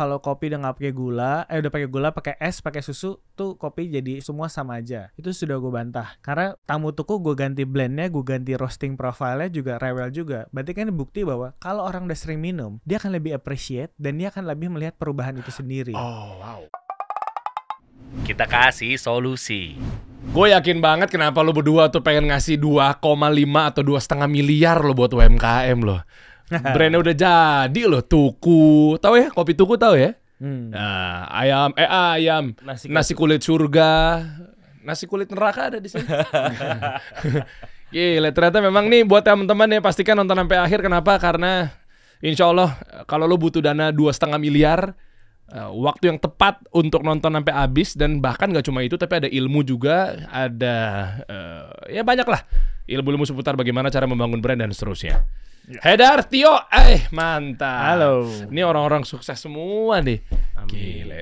kalau kopi udah nggak pakai gula, udah pakai gula, pakai es, pakai susu, tuh kopi jadi semua sama aja. Itu sudah gue bantah. Karena tamu tuku gue ganti blendnya, gue ganti roasting profile-nya juga rewel juga. Berarti kan bukti bahwa kalau orang udah sering minum, dia akan lebih appreciate dan dia akan lebih melihat perubahan itu sendiri. Oh wow. Kita kasih solusi. Gue yakin banget kenapa lo berdua tuh pengen ngasih 2,5 atau 2,5 miliar lo buat UMKM lo. Brandnya udah jadi lo, Tuku. Tahu ya, kopi Tuku tahu ya? Nah, ayam, nasi kulit surga, nasi kulit neraka ada di sini. Gila, ternyata memang nih buat teman-teman ya, pastikan nonton sampai akhir. Kenapa? Karena insya Allah kalau lo butuh dana 2,5 miliar, waktu yang tepat untuk nonton sampai habis. Dan bahkan gak cuma itu, tapi ada ilmu juga, ada ya banyak lah ilmu-ilmu seputar bagaimana cara membangun brand dan seterusnya. Hedar, Tio, mantap. Halo. Ini orang-orang sukses semua nih. Amin. Gila.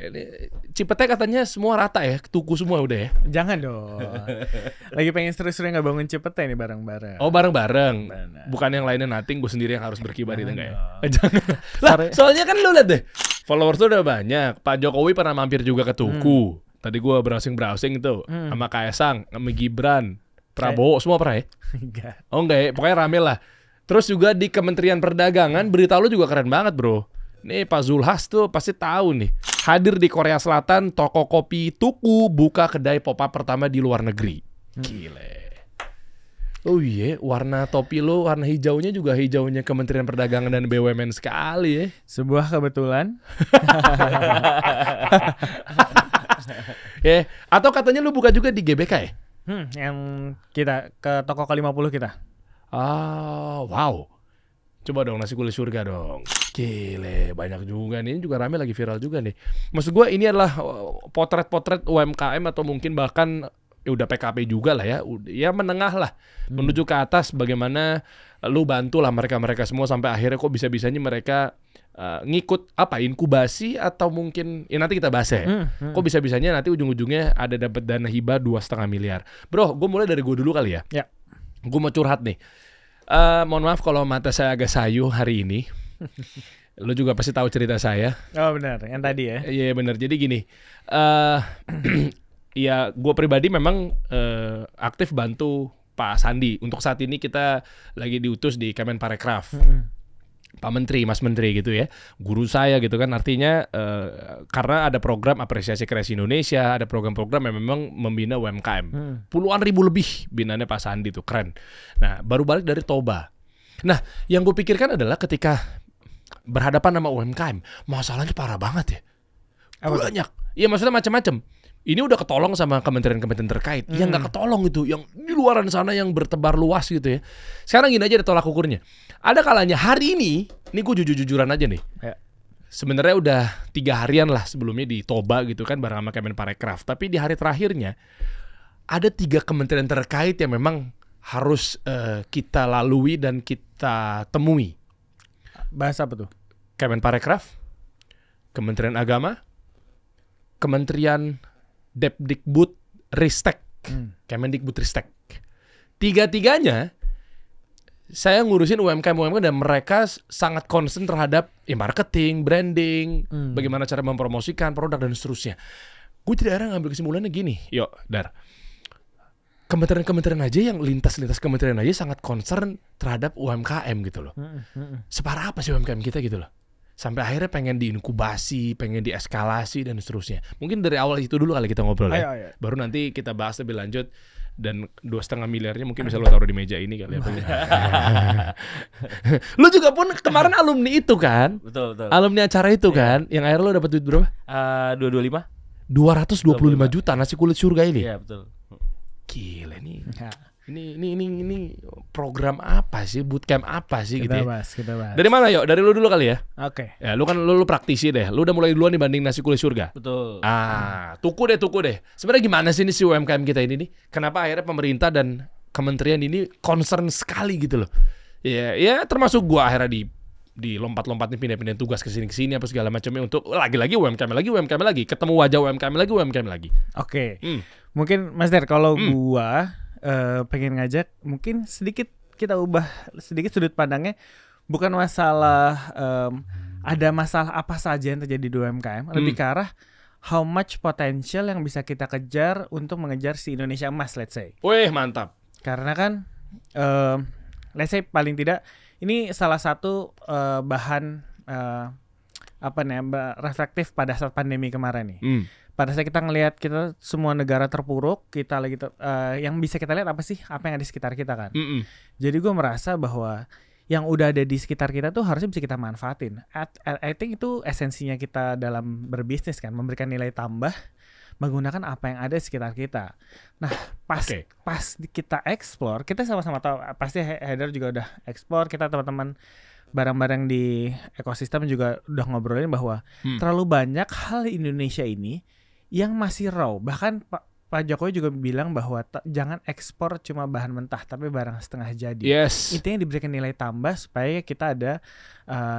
Cipete katanya semua rata ya, Tuku semua udah ya. Jangan dong. Lagi pengen seru-seru nggak bangun Cipete nih bareng-bareng. Oh bareng-bareng. Benar. Bukan yang lainnya nothing, gue sendiri yang harus berkibar itu enggak ya? dong. Jangan. Lah, soalnya kan lu lihat deh, followers tuh udah banyak. Pak Jokowi pernah mampir juga ke Tuku. Tadi gue browsing tuh sama Kaesang, sama Gibran, Prabowo, semua pernah ya? Enggak. Oh enggak ya, pokoknya rame lah. Terus juga di Kementerian Perdagangan, berita lu juga keren banget bro. Nih Pak Zulhas tuh pasti tahu nih. Hadir di Korea Selatan, toko kopi Tuku buka kedai pop-up pertama di luar negeri. Gile. Oh iya, warna topi lu, warna hijaunya juga hijaunya Kementerian Perdagangan dan BUMN sekali ya. Sebuah kebetulan. Ya, atau katanya lu buka juga di GBK ya? Yang kita ke toko ke-50 kita. Ah, wow. Coba dong nasi kulit surga dong. Gile, banyak juga nih. Ini juga rame lagi viral juga nih. Maksud gue ini adalah potret-potret UMKM atau mungkin bahkan udah PKP juga lah ya. Ya menengah lah. Menuju ke atas bagaimana lu bantu lah mereka-mereka semua sampai akhirnya kok bisa-bisanya mereka ngikut apa inkubasi atau mungkin ya nanti kita bahas ya. Kok bisa-bisanya nanti ujung-ujungnya ada dapat dana hibah 2,5 miliar. Bro, gue mulai dari gue dulu kali ya. Ya. Gue mau curhat nih. Mohon maaf kalau mata saya agak sayu hari ini. Lu juga pasti tahu cerita saya. Oh benar, yang tadi ya. Iya benar. Jadi gini, ya gue pribadi memang aktif bantu Pak Sandi. Untuk saat ini kita lagi diutus di Kemenparekraf. Pak Menteri, Mas Menteri gitu ya, guru saya gitu kan, artinya karena ada program apresiasi kreasi Indonesia, ada program-program yang memang membina UMKM, puluhan ribu lebih binanya Pak Sandi tuh, keren. Nah baru balik dari Toba. Nah yang gue pikirkan adalah ketika berhadapan sama UMKM, masalahnya parah banget ya, banyak. Iya maksudnya macam-macam. Ini udah ketolong sama kementerian-kementerian terkait, yang nggak ketolong itu, yang di luaran sana yang bertebar luas gitu ya. Sekarang gini aja deh tolak ukurnya. Ada kalanya hari ini gue jujur-jujuran aja nih. Ya. Sebenarnya udah 3 harian lah sebelumnya di Toba gitu kan bareng sama Kemenparekraf. Tapi di hari terakhirnya ada 3 kementerian terkait yang memang harus kita lalui dan kita temui. Bahasa apa tuh? Kemenparekraf, Kementerian Agama, Kementerian Depdikbud Ristek, Kemendikbud Ristek. 3-tiganya saya ngurusin UMKM dan mereka sangat concern terhadap marketing, branding, bagaimana cara mempromosikan produk dan seterusnya. Gue tidak ada ngambil kesimpulannya gini, yuk Dar. Kementerian-kementerian aja yang lintas-lintas kementerian aja sangat concern terhadap UMKM gitu loh. Separah apa sih UMKM kita gitu loh. Sampai akhirnya pengen diinkubasi, pengen dieskalasi dan seterusnya. Mungkin dari awal itu dulu kali kita ngobrol ya. Ayo. Baru nanti kita bahas lebih lanjut. Dan 2,5 miliarnya mungkin bisa lo taruh di meja ini kali ya. Lu juga pun kemarin alumni itu kan? Betul. Alumni acara itu kan? Yang akhirnya lo dapat duit berapa? 225. 225 juta nasi kulit surga ini. Iya betul. Gila nih. Ya. Ini program apa sih? Bootcamp apa sih gitu Kita ya? bahas. Dari mana yuk? Dari lu dulu kali ya? Oke. Ya lu kan lu praktisi deh. Lu udah mulai duluan dibanding nasi kulit surga. Betul. Tuku deh. Sebenarnya gimana sih ini si UMKM kita ini nih? Kenapa akhirnya pemerintah dan kementerian ini concern sekali gitu loh? Ya termasuk gua akhirnya di lompat-lompatin pindah-pindah tugas ke sini apa segala macamnya untuk lagi-lagi UMKM lagi, ketemu wajah UMKM lagi. Oke. Mungkin Mas Der kalau gua pengen ngajak mungkin sedikit kita ubah sedikit sudut pandangnya, bukan masalah ada masalah apa saja yang terjadi di UMKM, lebih ke arah how much potential yang bisa kita kejar untuk mengejar si Indonesia emas, let's say. Wih, mantap. Karena kan let's say paling tidak ini salah satu bahan reflektif pada saat pandemi kemarin nih. Pada saat kita ngelihat kita semua negara terpuruk, kita lagi yang bisa kita lihat apa sih? Apa yang ada di sekitar kita kan. Jadi gue merasa bahwa yang udah ada di sekitar kita tuh harusnya bisa kita manfaatin. I think itu esensinya kita dalam berbisnis kan, memberikan nilai tambah menggunakan apa yang ada di sekitar kita. Nah, pas kita explore, kita sama-sama tahu, pasti Haidar juga udah explore, kita teman-teman barang-barang di ekosistem juga udah ngobrolin bahwa terlalu banyak hal di Indonesia ini yang masih raw. Bahkan Pak Jokowi juga bilang bahwa jangan ekspor cuma bahan mentah, tapi barang setengah jadi. Yes. Intinya diberikan nilai tambah supaya kita ada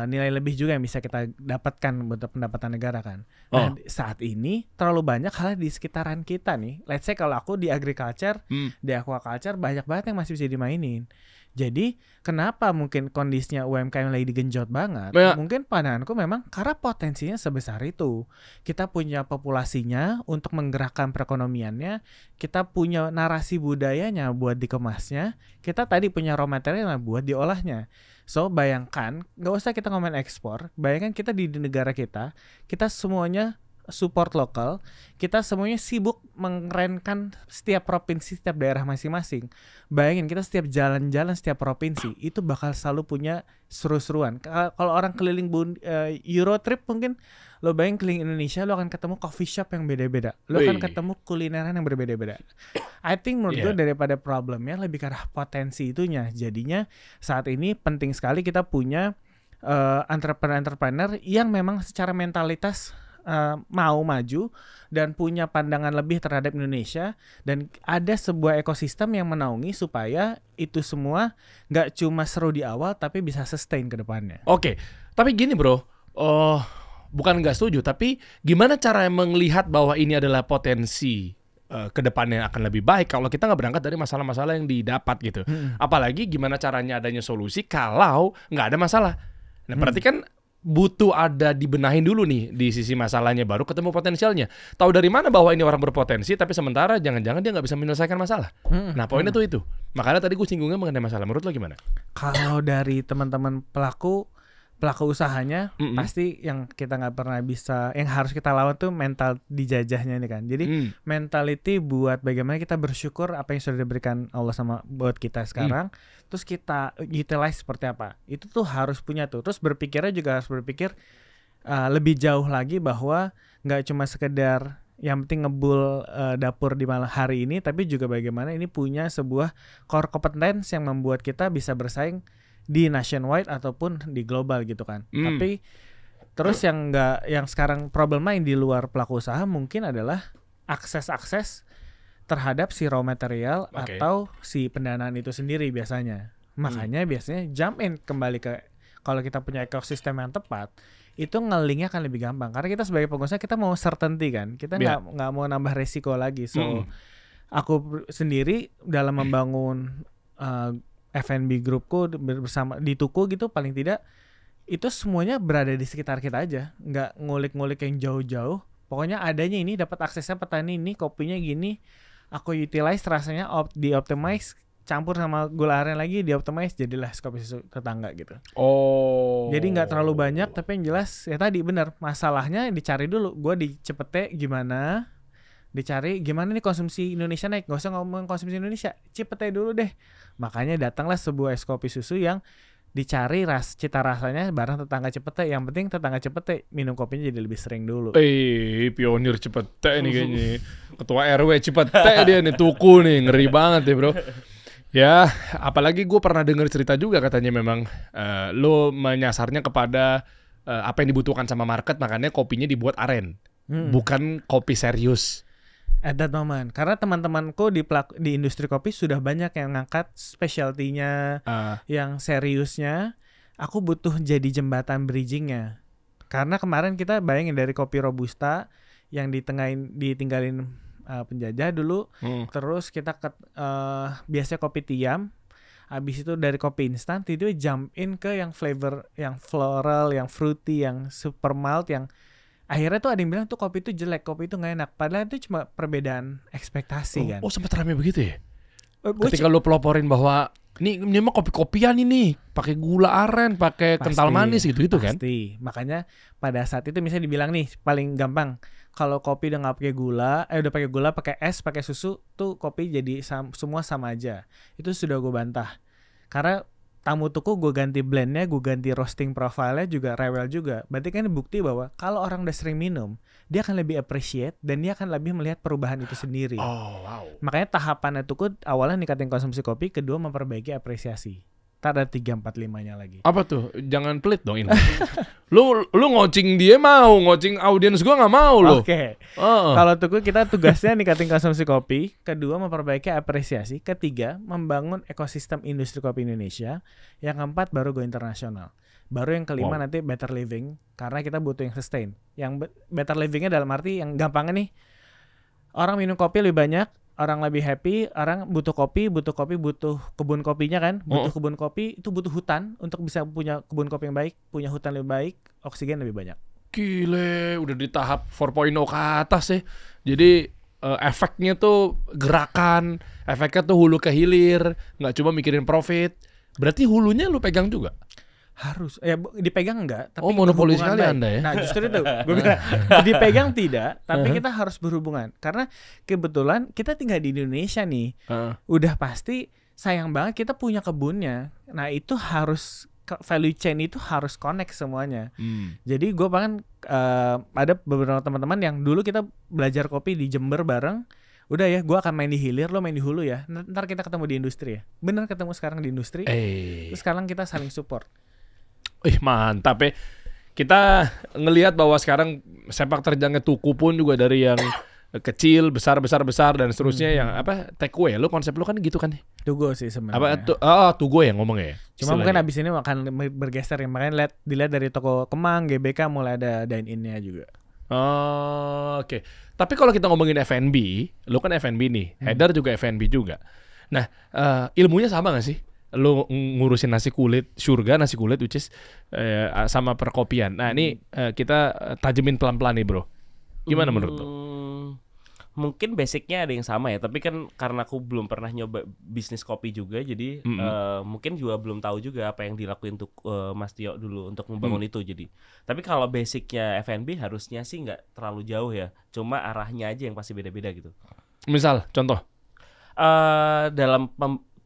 nilai lebih juga yang bisa kita dapatkan untuk pendapatan negara kan. Nah, saat ini terlalu banyak hal di sekitaran kita nih. Let's say kalau aku di agriculture, di aquaculture banyak banget yang masih bisa dimainin. Jadi kenapa mungkin kondisinya UMKM lagi digenjot banget? Mungkin pandanganku memang karena potensinya sebesar itu. Kita punya populasinya untuk menggerakkan perekonomiannya, kita punya narasi budayanya buat dikemasnya, kita tadi punya raw material buat diolahnya. So bayangkan, gak usah kita ngomongin ekspor, bayangkan kita di negara kita semuanya support lokal, kita semuanya sibuk mengerenkan setiap provinsi, setiap daerah masing-masing. Bayangin kita setiap jalan-jalan setiap provinsi itu bakal selalu punya seru-seruan. Kalau orang keliling Euro trip mungkin lo bayangin keliling Indonesia, lo akan ketemu coffee shop yang beda-beda, lo akan ketemu kulineran yang berbeda-beda. I think menurut gue daripada problemnya lebih ke arah potensi itunya. Jadinya saat ini penting sekali kita punya entrepreneur yang memang secara mentalitas mau maju dan punya pandangan lebih terhadap Indonesia, dan ada sebuah ekosistem yang menaungi supaya itu semua nggak cuma seru di awal tapi bisa sustain ke depannya. Oke, tapi gini bro, bukan nggak setuju, tapi gimana cara melihat bahwa ini adalah potensi ke depannya akan lebih baik kalau kita nggak berangkat dari masalah-masalah yang didapat gitu. Apalagi gimana caranya adanya solusi kalau nggak ada masalah. Nah berarti kan butuh ada dibenahin dulu nih di sisi masalahnya, baru ketemu potensialnya. Tahu dari mana bahwa ini orang berpotensi tapi sementara jangan-jangan dia nggak bisa menyelesaikan masalah. Nah poinnya tuh itu. Makanya tadi gue singgungnya mengenai masalah. Menurut lo gimana? Kalau dari teman-teman pelaku usahanya, pasti yang kita nggak pernah bisa, yang harus kita lawan tuh mental dijajahnya ini kan. Jadi mentality buat bagaimana kita bersyukur apa yang sudah diberikan Allah sama buat kita sekarang, terus kita utilize seperti apa. Itu tuh harus punya tuh. Terus berpikirnya juga harus berpikir lebih jauh lagi bahwa nggak cuma sekedar yang penting ngebul dapur di malam hari ini, tapi juga bagaimana ini punya sebuah core competence yang membuat kita bisa bersaing di nationwide ataupun di global gitu kan. Tapi terus yang sekarang problema yang di luar pelaku usaha mungkin adalah akses terhadap si raw material atau si pendanaan itu sendiri biasanya. Makanya biasanya jump in kembali ke, kalau kita punya ekosistem yang tepat, itu nge-linknya akan lebih gampang. Karena kita sebagai pengusaha kita mau certainty kan. Kita nggak mau nambah resiko lagi. So aku sendiri dalam membangun F&B grupku bersama di Tuku gitu, paling tidak itu semuanya berada di sekitar kita aja, nggak ngulik-ngulik yang jauh-jauh. Pokoknya adanya ini, dapat aksesnya petani ini, kopinya gini, aku utilize rasanya di-optimize, campur sama gula aren lagi di-optimize, jadilah kopi susu tetangga gitu. Jadi nggak terlalu banyak, tapi yang jelas ya tadi benar, masalahnya dicari dulu. Gue di Cipete gimana, dicari gimana nih konsumsi Indonesia naik. Gak usah ngomong konsumsi Indonesia, Cipete dulu deh. Makanya datanglah sebuah es kopi susu yang dicari cita rasanya bareng tetangga Cipete. Yang penting tetangga Cipete minum kopinya jadi lebih sering dulu. Pionir Cipete nih kayaknya. Ketua RW Cipete dia nih, Tuku nih, ngeri banget ya bro. Ya, apalagi gue pernah dengar cerita juga katanya memang lo menyasarnya kepada apa yang dibutuhkan sama market, makanya kopinya dibuat aren, bukan kopi serius. At that moment, karena teman-temanku di industri kopi sudah banyak yang ngangkat specialty-nya, yang seriusnya. Aku butuh jadi jembatan bridging-nya. Karena kemarin kita bayangin dari kopi robusta yang ditinggalin penjajah dulu, terus kita biasanya kopi tiam, Habis itu dari kopi instan itu jump in ke yang flavor, yang floral, yang fruity, yang super mild, yang akhirnya tuh ada yang bilang tuh kopi itu jelek, kopi itu nggak enak. Padahal itu cuma perbedaan ekspektasi kan. Oh sempat rame begitu ya? Which- Ketika lu peloporin bahwa ini mah kopi-kopian ini, pakai gula aren, pakai kental Pasti, manis gitu kan? Pasti. Makanya pada saat itu misalnya dibilang nih paling gampang kalau kopi udah nggak pakai gula, udah pakai gula, pakai es, pakai susu, tuh kopi jadi semua sama aja. Itu sudah gue bantah. Karena tamu tuku gue ganti blendnya, gue ganti roasting profile-nya juga rewel juga. Berarti kan bukti bahwa kalau orang udah sering minum, dia akan lebih appreciate dan dia akan lebih melihat perubahan itu sendiri. Oh wow. Makanya tahapannya tuh awalnya ningkatin konsumsi kopi, kedua memperbaiki apresiasi. Ntar ada 3, 4, 5-nya lagi. Apa tuh? Jangan pelit dong ini. lu ngocing dia mau, ngocing audiens gua nggak mau lo. Oke. Oh. Kalau tuku kita tugasnya ningkatin konsumsi kopi, kedua memperbaiki apresiasi, ketiga membangun ekosistem industri kopi Indonesia, yang keempat baru go internasional. Baru yang kelima nanti better living, karena kita butuh yang sustain. Yang better livingnya dalam arti yang gampangnya nih, orang minum kopi lebih banyak, orang lebih happy, orang butuh kopi, butuh kebun kopinya kan, butuh kebun kopi, itu butuh hutan untuk bisa punya kebun kopi yang baik, punya hutan lebih baik, oksigen lebih banyak. Gile, udah di tahap 4.0 ke atas ya. Jadi efeknya tuh gerakan, efeknya tuh hulu ke hilir, nggak cuma mikirin profit. Berarti hulunya lu pegang juga? Harus dipegang enggak, tapi monopoli berhubungan sekali baik. Anda ya. Nah justru itu gue bilang dipegang tidak, tapi kita harus berhubungan karena kebetulan kita tinggal di Indonesia nih. Udah pasti sayang banget kita punya kebunnya. Nah itu harus value chain itu harus connect semuanya. Jadi gue bahkan ada beberapa teman-teman yang dulu kita belajar kopi di Jember bareng. Udah ya, gue akan main di hilir, lo main di hulu ya. Ntar kita ketemu di industri ya. Bener ketemu sekarang di industri. Terus sekarang kita saling support. Mantap ya. Kita ngelihat bahwa sekarang sepak terjangnya Tuku pun juga dari yang kecil, besar dan seterusnya yang apa takeaway. Lu konsep lu kan gitu kan? Tugo sih sebenarnya. Tugo ya ngomongnya ya. Cuma mungkin abis ini akan bergeser ya. Makanya dilihat dari toko Kemang, GBK mulai ada dine-in-nya juga. Oke. Tapi kalau kita ngomongin F&B, lu kan F&B nih, Haidar juga F&B juga. Nah, ilmunya sama gak sih? Lu ngurusin nasi kulit, nasi kulit which is sama perkopian. Nah, ini kita tajemin pelan-pelan nih, Bro. Gimana menurut lu? Mungkin basicnya ada yang sama ya, tapi kan karena aku belum pernah nyoba bisnis kopi juga, jadi mungkin juga belum tahu juga apa yang dilakuin untuk Mas Tio dulu untuk membangun itu. Jadi, tapi kalau basicnya F&B harusnya sih nggak terlalu jauh ya, cuma arahnya aja yang pasti beda-beda gitu. Misal, contoh?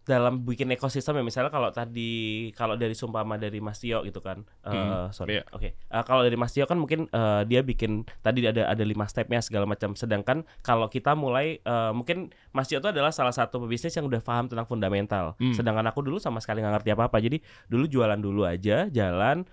Dalam bikin ekosistem ya, misalnya kalau dari sumpama dari Mas Tio gitu kan, kalau dari Mas Tio kan mungkin dia bikin tadi ada 5 stepnya segala macam, sedangkan kalau kita mulai mungkin Mas Tio itu adalah salah satu pebisnis yang udah paham tentang fundamental, sedangkan aku dulu sama sekali nggak ngerti apa-apa, jadi dulu jualan dulu aja, jalan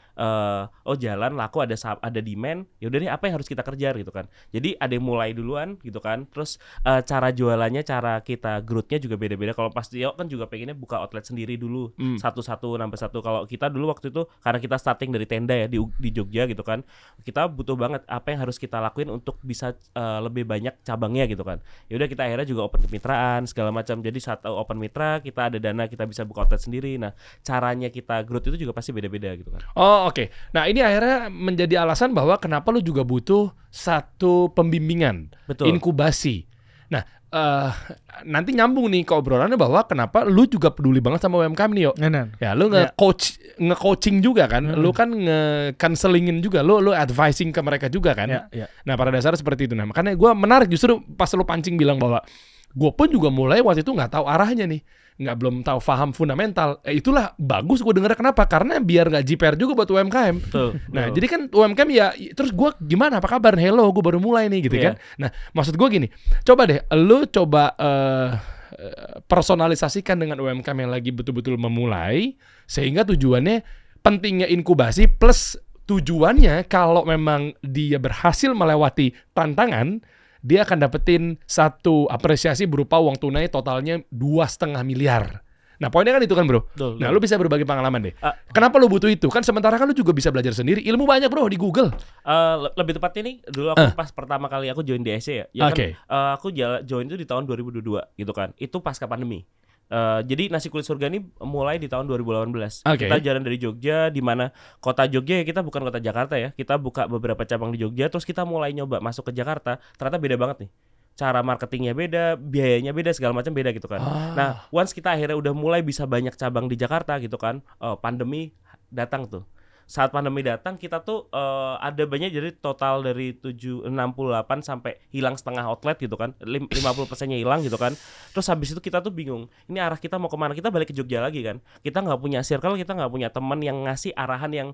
laku, ada demand, ya udah deh apa yang harus kita kejar gitu kan, jadi ada yang mulai duluan gitu kan, terus cara jualannya, cara kita growth-nya juga beda-beda. Kalau Mas Tio kan juga pengennya buka outlet sendiri dulu, satu nambah satu. Kalau kita dulu waktu itu karena kita starting dari tenda ya di Jogja gitu kan, kita butuh banget apa yang harus kita lakuin untuk bisa lebih banyak cabangnya gitu kan. Ya udah kita akhirnya juga open kemitraan segala macam. Jadi saat open mitra kita ada dana, kita bisa buka outlet sendiri. Nah caranya kita growth itu juga pasti beda-beda gitu kan. Oke. Nah ini akhirnya menjadi alasan bahwa kenapa lu juga butuh satu pembimbingan, inkubasi. Nah, nanti nyambung nih ke obrolannya bahwa kenapa lu juga peduli banget sama UMKM nih, Yo. Ya, lu nge-coaching juga kan, lu kan nge-counselingin juga, lu advising ke mereka juga kan. Nah, pada dasarnya seperti itu. Nah, makanya gue menarik justru pas lu pancing bilang bahwa gue pun juga mulai waktu itu nggak tahu arahnya nih, belum tahu paham fundamental. Itulah bagus gue denger kenapa, karena biar nggak jiper juga buat UMKM. Nah, jadi kan UMKM ya, terus gue gimana, apa kabar? Hello, gue baru mulai nih gitu kan. Nah, maksud gue gini, coba deh, lu coba personalisasikan dengan UMKM yang lagi betul-betul memulai, sehingga tujuannya pentingnya inkubasi plus tujuannya kalau memang dia berhasil melewati tantangan, dia akan dapetin satu apresiasi berupa uang tunai totalnya 2,5 miliar. Nah poinnya kan itu kan bro. Nah lu bisa berbagi pengalaman deh. Kenapa lu butuh itu? Kan sementara kan lu juga bisa belajar sendiri. Ilmu banyak bro di Google. Lebih tepatnya nih, dulu aku pas pertama kali aku join di SC ya. Kan, aku join itu di tahun 2022 gitu kan. Itu pasca pandemi. Jadi Nasi Kulit Surga ini mulai di tahun 2018. Oke. Kita jalan dari Jogja, di mana kota Jogja ya, kita bukan kota Jakarta ya. Kita buka beberapa cabang di Jogja, terus kita mulai nyoba masuk ke Jakarta. Ternyata beda banget nih. Cara marketingnya beda, biayanya beda, segala macam beda gitu kan. Nah, once kita akhirnya udah mulai bisa banyak cabang di Jakarta gitu kan, pandemi datang tuh. Saat pandemi datang kita tuh ada banyak, jadi total dari 68 sampai hilang setengah outlet gitu kan, 50%-nya hilang gitu kan. Terus habis itu kita tuh bingung, ini arah kita mau kemana? Kita balik ke Jogja lagi kan. Kita nggak punya circle, kita nggak punya teman yang ngasih arahan yang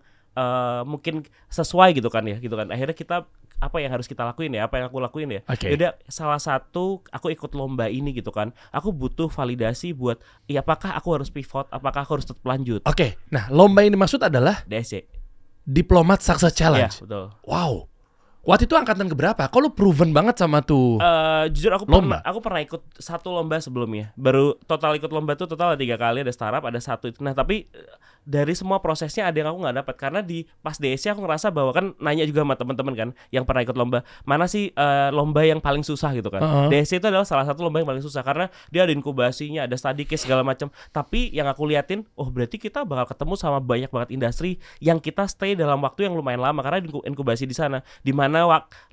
mungkin sesuai gitu kan ya, gitu kan. Akhirnya kita apa yang harus kita lakuin ya, apa yang aku lakuin ya. Jadi salah satu aku ikut lomba ini gitu kan. Aku butuh validasi buat, ya apakah aku harus pivot, apakah aku harus tetap lanjut. Nah, lomba yang dimaksud adalah DSC. Diplomat Success Challenge. Iya, betul. Wow. Waktu itu angkatan keberapa? Kok lu proven banget sama tuh jujur aku lomba? Aku pernah ikut satu lomba sebelumnya. Baru total ikut lomba tuh total ada 3 kali, ada startup, ada satu itu. Nah tapi dari semua prosesnya ada yang aku nggak dapat, karena di pas DSC aku ngerasa bahwa kan nanya juga sama teman-teman kan yang pernah ikut lomba, mana sih lomba yang paling susah gitu kan. DSC itu adalah salah satu lomba yang paling susah karena dia ada inkubasinya, ada study case segala macam. Tapi yang aku liatin, oh berarti kita bakal ketemu sama banyak banget industri yang kita stay dalam waktu yang lumayan lama karena inkubasi di sana, di mana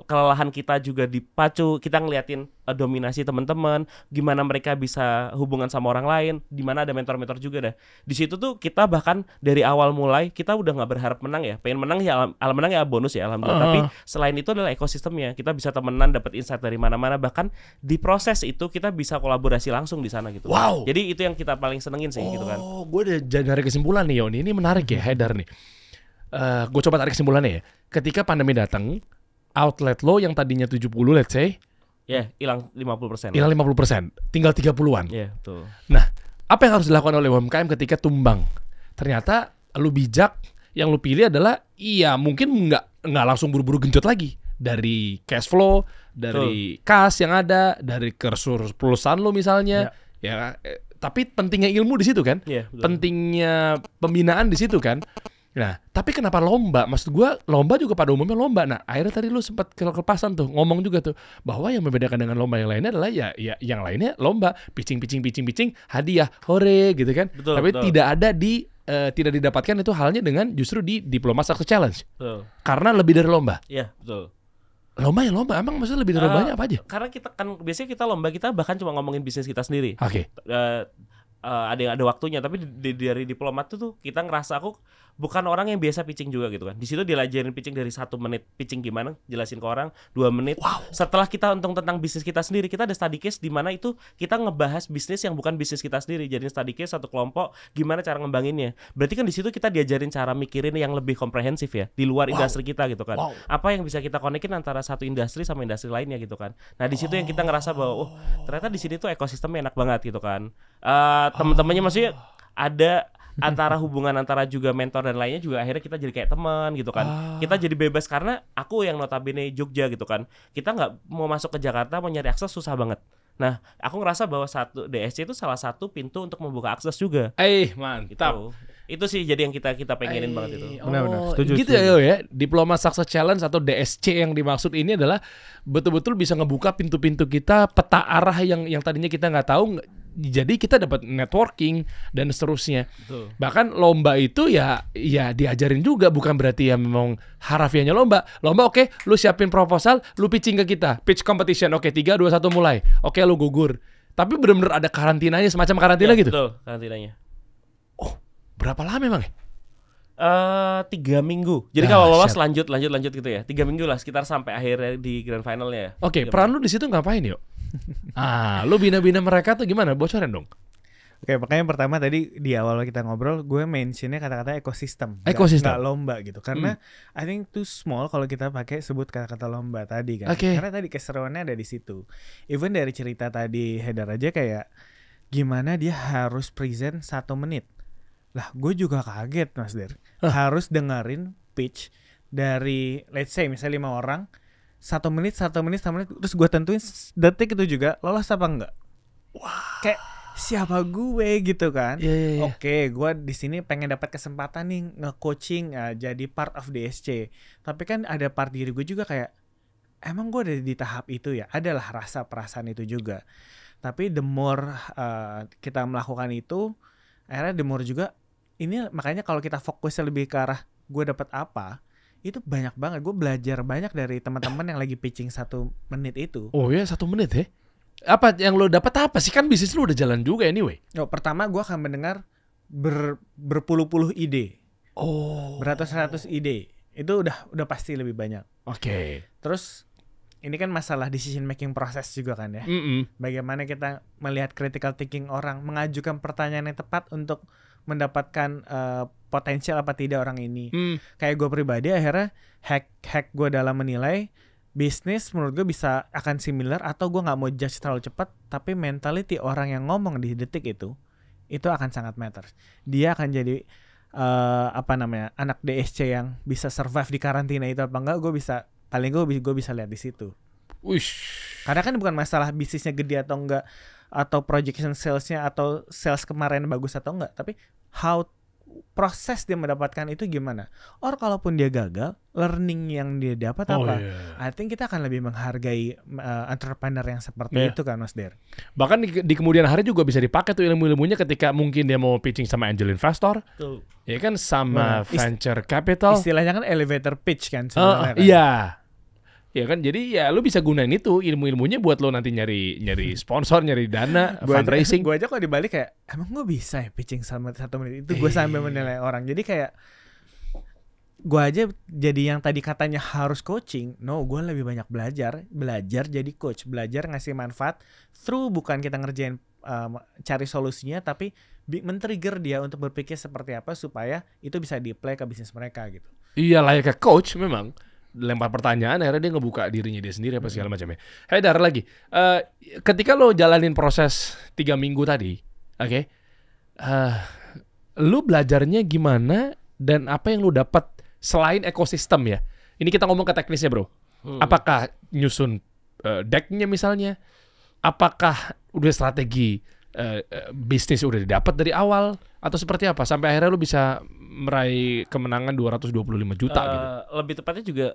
kelelahan kita juga dipacu, kita ngeliatin dominasi teman-teman, gimana mereka bisa hubungan sama orang lain, di mana ada mentor-mentor juga dah. Di situ tuh kita bahkan dari awal mulai kita udah nggak berharap menang ya, pengen menang ya, menang ya bonus ya alhamdulillah. Tapi selain itu adalah ekosistemnya, kita bisa temenan, dapat insight dari mana-mana, bahkan di proses itu kita bisa kolaborasi langsung di sana gitu. Wow. Jadi itu yang kita paling senengin sih gitu kan. Oh, gue udah dari kesimpulan nih Yoni, ini menarik ya Haidar nih. Gue coba tarik kesimpulannya ya. Ketika pandemi datang, outlet lo yang tadinya 70 let's say, ya hilang 50%. Hilang 50%, tinggal 30-an. Iya, betul. Nah, apa yang harus dilakukan oleh UMKM ketika tumbang? Ternyata lu bijak, yang lu pilih adalah mungkin nggak langsung buru-buru genjot lagi dari cash flow, dari kas yang ada, dari kersur perusahaan lu misalnya, tapi pentingnya ilmu di situ kan, pentingnya pembinaan di situ kan. Nah, tapi kenapa lomba? Maksud gue, lomba juga pada umumnya lomba. Nah, akhirnya tadi lu sempat kelepasan tuh, ngomong juga tuh, bahwa yang membedakan dengan lomba yang lainnya adalah ya yang lainnya lomba, pitching, hadiah, hore gitu kan. Betul, tapi betul. tidak didapatkan itu halnya dengan justru di Diplomat Success Challenge. Betul. Karena lebih dari lomba. Iya, betul. Lomba, emang maksudnya lebih dari lombanya apa aja? Karena kita kan biasanya kita lomba, kita bahkan cuma ngomongin bisnis kita sendiri. Oke. Ada waktunya, tapi dari diplomat tuh kita ngerasa aku bukan orang yang biasa pitching juga gitu kan. Di situ dilajarin pitching dari 1 menit pitching gimana, jelasin ke orang 2 menit. Wow. Setelah kita tentang bisnis kita sendiri, kita ada study case di mana itu kita ngebahas bisnis yang bukan bisnis kita sendiri. Jadi study case satu kelompok, gimana cara ngembanginnya. Berarti kan di situ kita diajarin cara mikirin yang lebih komprehensif ya, di luar industri kita gitu kan. Apa yang bisa kita konekin antara satu industri sama industri lainnya gitu kan. Nah di situ yang kita ngerasa bahwa ternyata di sini tuh ekosistemnya enak banget gitu kan. Teman-temannya maksudnya ada antara hubungan antara juga mentor dan lainnya juga akhirnya kita jadi kayak teman gitu kan. Kita jadi bebas karena aku yang notabene Jogja gitu kan. Kita nggak mau masuk ke Jakarta, mau nyari akses susah banget. Nah, aku ngerasa bahwa DSC itu salah satu pintu untuk membuka akses juga. Mantap. Itu sih jadi yang kita pengenin banget itu. Benar. Setuju, Gitu ya. Diplomat Success Challenge atau DSC yang dimaksud ini adalah betul-betul bisa ngebuka pintu-pintu kita, peta arah yang tadinya kita nggak tahu. Jadi kita dapat networking dan seterusnya. Betul. Bahkan lomba itu ya diajarin juga, bukan berarti ya memang harafiahnya lomba. Lomba oke, lu siapin proposal, lu pitching ke kita. Pitch competition, oke, 3, 2, 1 mulai. Oke, lu gugur. Tapi benar-benar ada karantinanya, semacam karantina gitu. Betul, karantinanya. Oh, berapa lama emang ya? 3 minggu. Jadi kalau lolos lanjut gitu ya. 3 minggu lah, sekitar sampai akhirnya di grand finalnya ya. Oke, peran lu di situ ngapain yuk? Lu bina-bina mereka tuh gimana? Bocorin dong. Oke, makanya pertama tadi di awal kita ngobrol, gue mentionnya kata-kata ekosistem, nggak lomba gitu. Karena I think too small kalau kita pakai sebut kata-kata lomba tadi kan. Karena tadi keseruannya ada di situ. Even dari cerita tadi Haidar aja kayak gimana dia harus present 1 menit. Lah, gue juga kaget Mas Der. Harus dengerin pitch dari let's say misalnya 5 orang. 1 menit, terus gue tentuin detik itu juga lolos apa enggak. Wah, kayak siapa gue gitu kan. Oke, gue di sini pengen dapat kesempatan nih nge-coaching jadi part of DSC. Tapi kan ada part diri gue juga kayak emang gue udah di tahap itu ya, adalah rasa perasaan itu juga. Tapi the more kita melakukan itu, akhirnya the more juga ini, makanya kalau kita fokusnya lebih ke arah gue dapat apa, itu banyak banget. Gue belajar banyak dari teman-teman yang lagi pitching 1 menit itu. Oh ya, 1 menit ya? Apa yang lo dapat apa sih? Kan bisnis lo udah jalan juga anyway. Pertama gue akan mendengar berpuluh-puluh ide. Beratus-ratus ide. Itu udah pasti lebih banyak. Oke. Terus ini kan masalah decision making proses juga kan ya. Bagaimana kita melihat critical thinking orang, mengajukan pertanyaan yang tepat untuk mendapatkan potensial apa tidak orang ini. Kayak gue pribadi akhirnya hack gue dalam menilai bisnis menurut gue bisa akan similar, atau gue nggak mau judge terlalu cepat, tapi mentality orang yang ngomong di detik itu akan sangat matters. Dia akan jadi anak DSC yang bisa survive di karantina itu apa enggak, gue bisa lihat di situ. Karena kan bukan masalah bisnisnya gede atau enggak, atau projection salesnya atau sales kemarin bagus atau enggak, tapi how proses dia mendapatkan itu gimana. Or kalaupun dia gagal, learning yang dia dapat apa? I think kita akan lebih menghargai entrepreneur yang seperti itu kan, Mas Der. Bahkan di kemudian hari juga bisa dipakai tuh ilmu-ilmunya ketika mungkin dia mau pitching sama angel investor. Ya kan, sama venture capital. Istilahnya kan elevator pitch kan sebenarnya. Iya. Ya kan, jadi ya lu bisa gunain itu ilmu-ilmunya buat lo nanti nyari sponsor, nyari dana, fundraising. Gue aja kalau dibalik kayak, emang gue bisa ya pitching sama 1 menit itu. Gue sambil menilai orang. Jadi kayak gue aja jadi yang tadi katanya harus coaching. No, gue lebih banyak belajar jadi coach, belajar ngasih manfaat through, bukan kita ngerjain cari solusinya, tapi men-trigger dia untuk berpikir seperti apa supaya itu bisa di-apply ke bisnis mereka gitu. Iya, layaknya coach memang. Lempar pertanyaan, akhirnya dia ngebuka dirinya dia sendiri apa segala macamnya. Dar lagi, ketika lo jalanin proses 3 minggu tadi, lo belajarnya gimana dan apa yang lo dapat selain ekosistem ya? Ini kita ngomong ke teknisnya bro. Apakah nyusun decknya misalnya? Apakah udah strategi bisnis udah didapat dari awal? Atau seperti apa? Sampai akhirnya lo bisa meraih kemenangan 225 juta gitu. Lebih tepatnya juga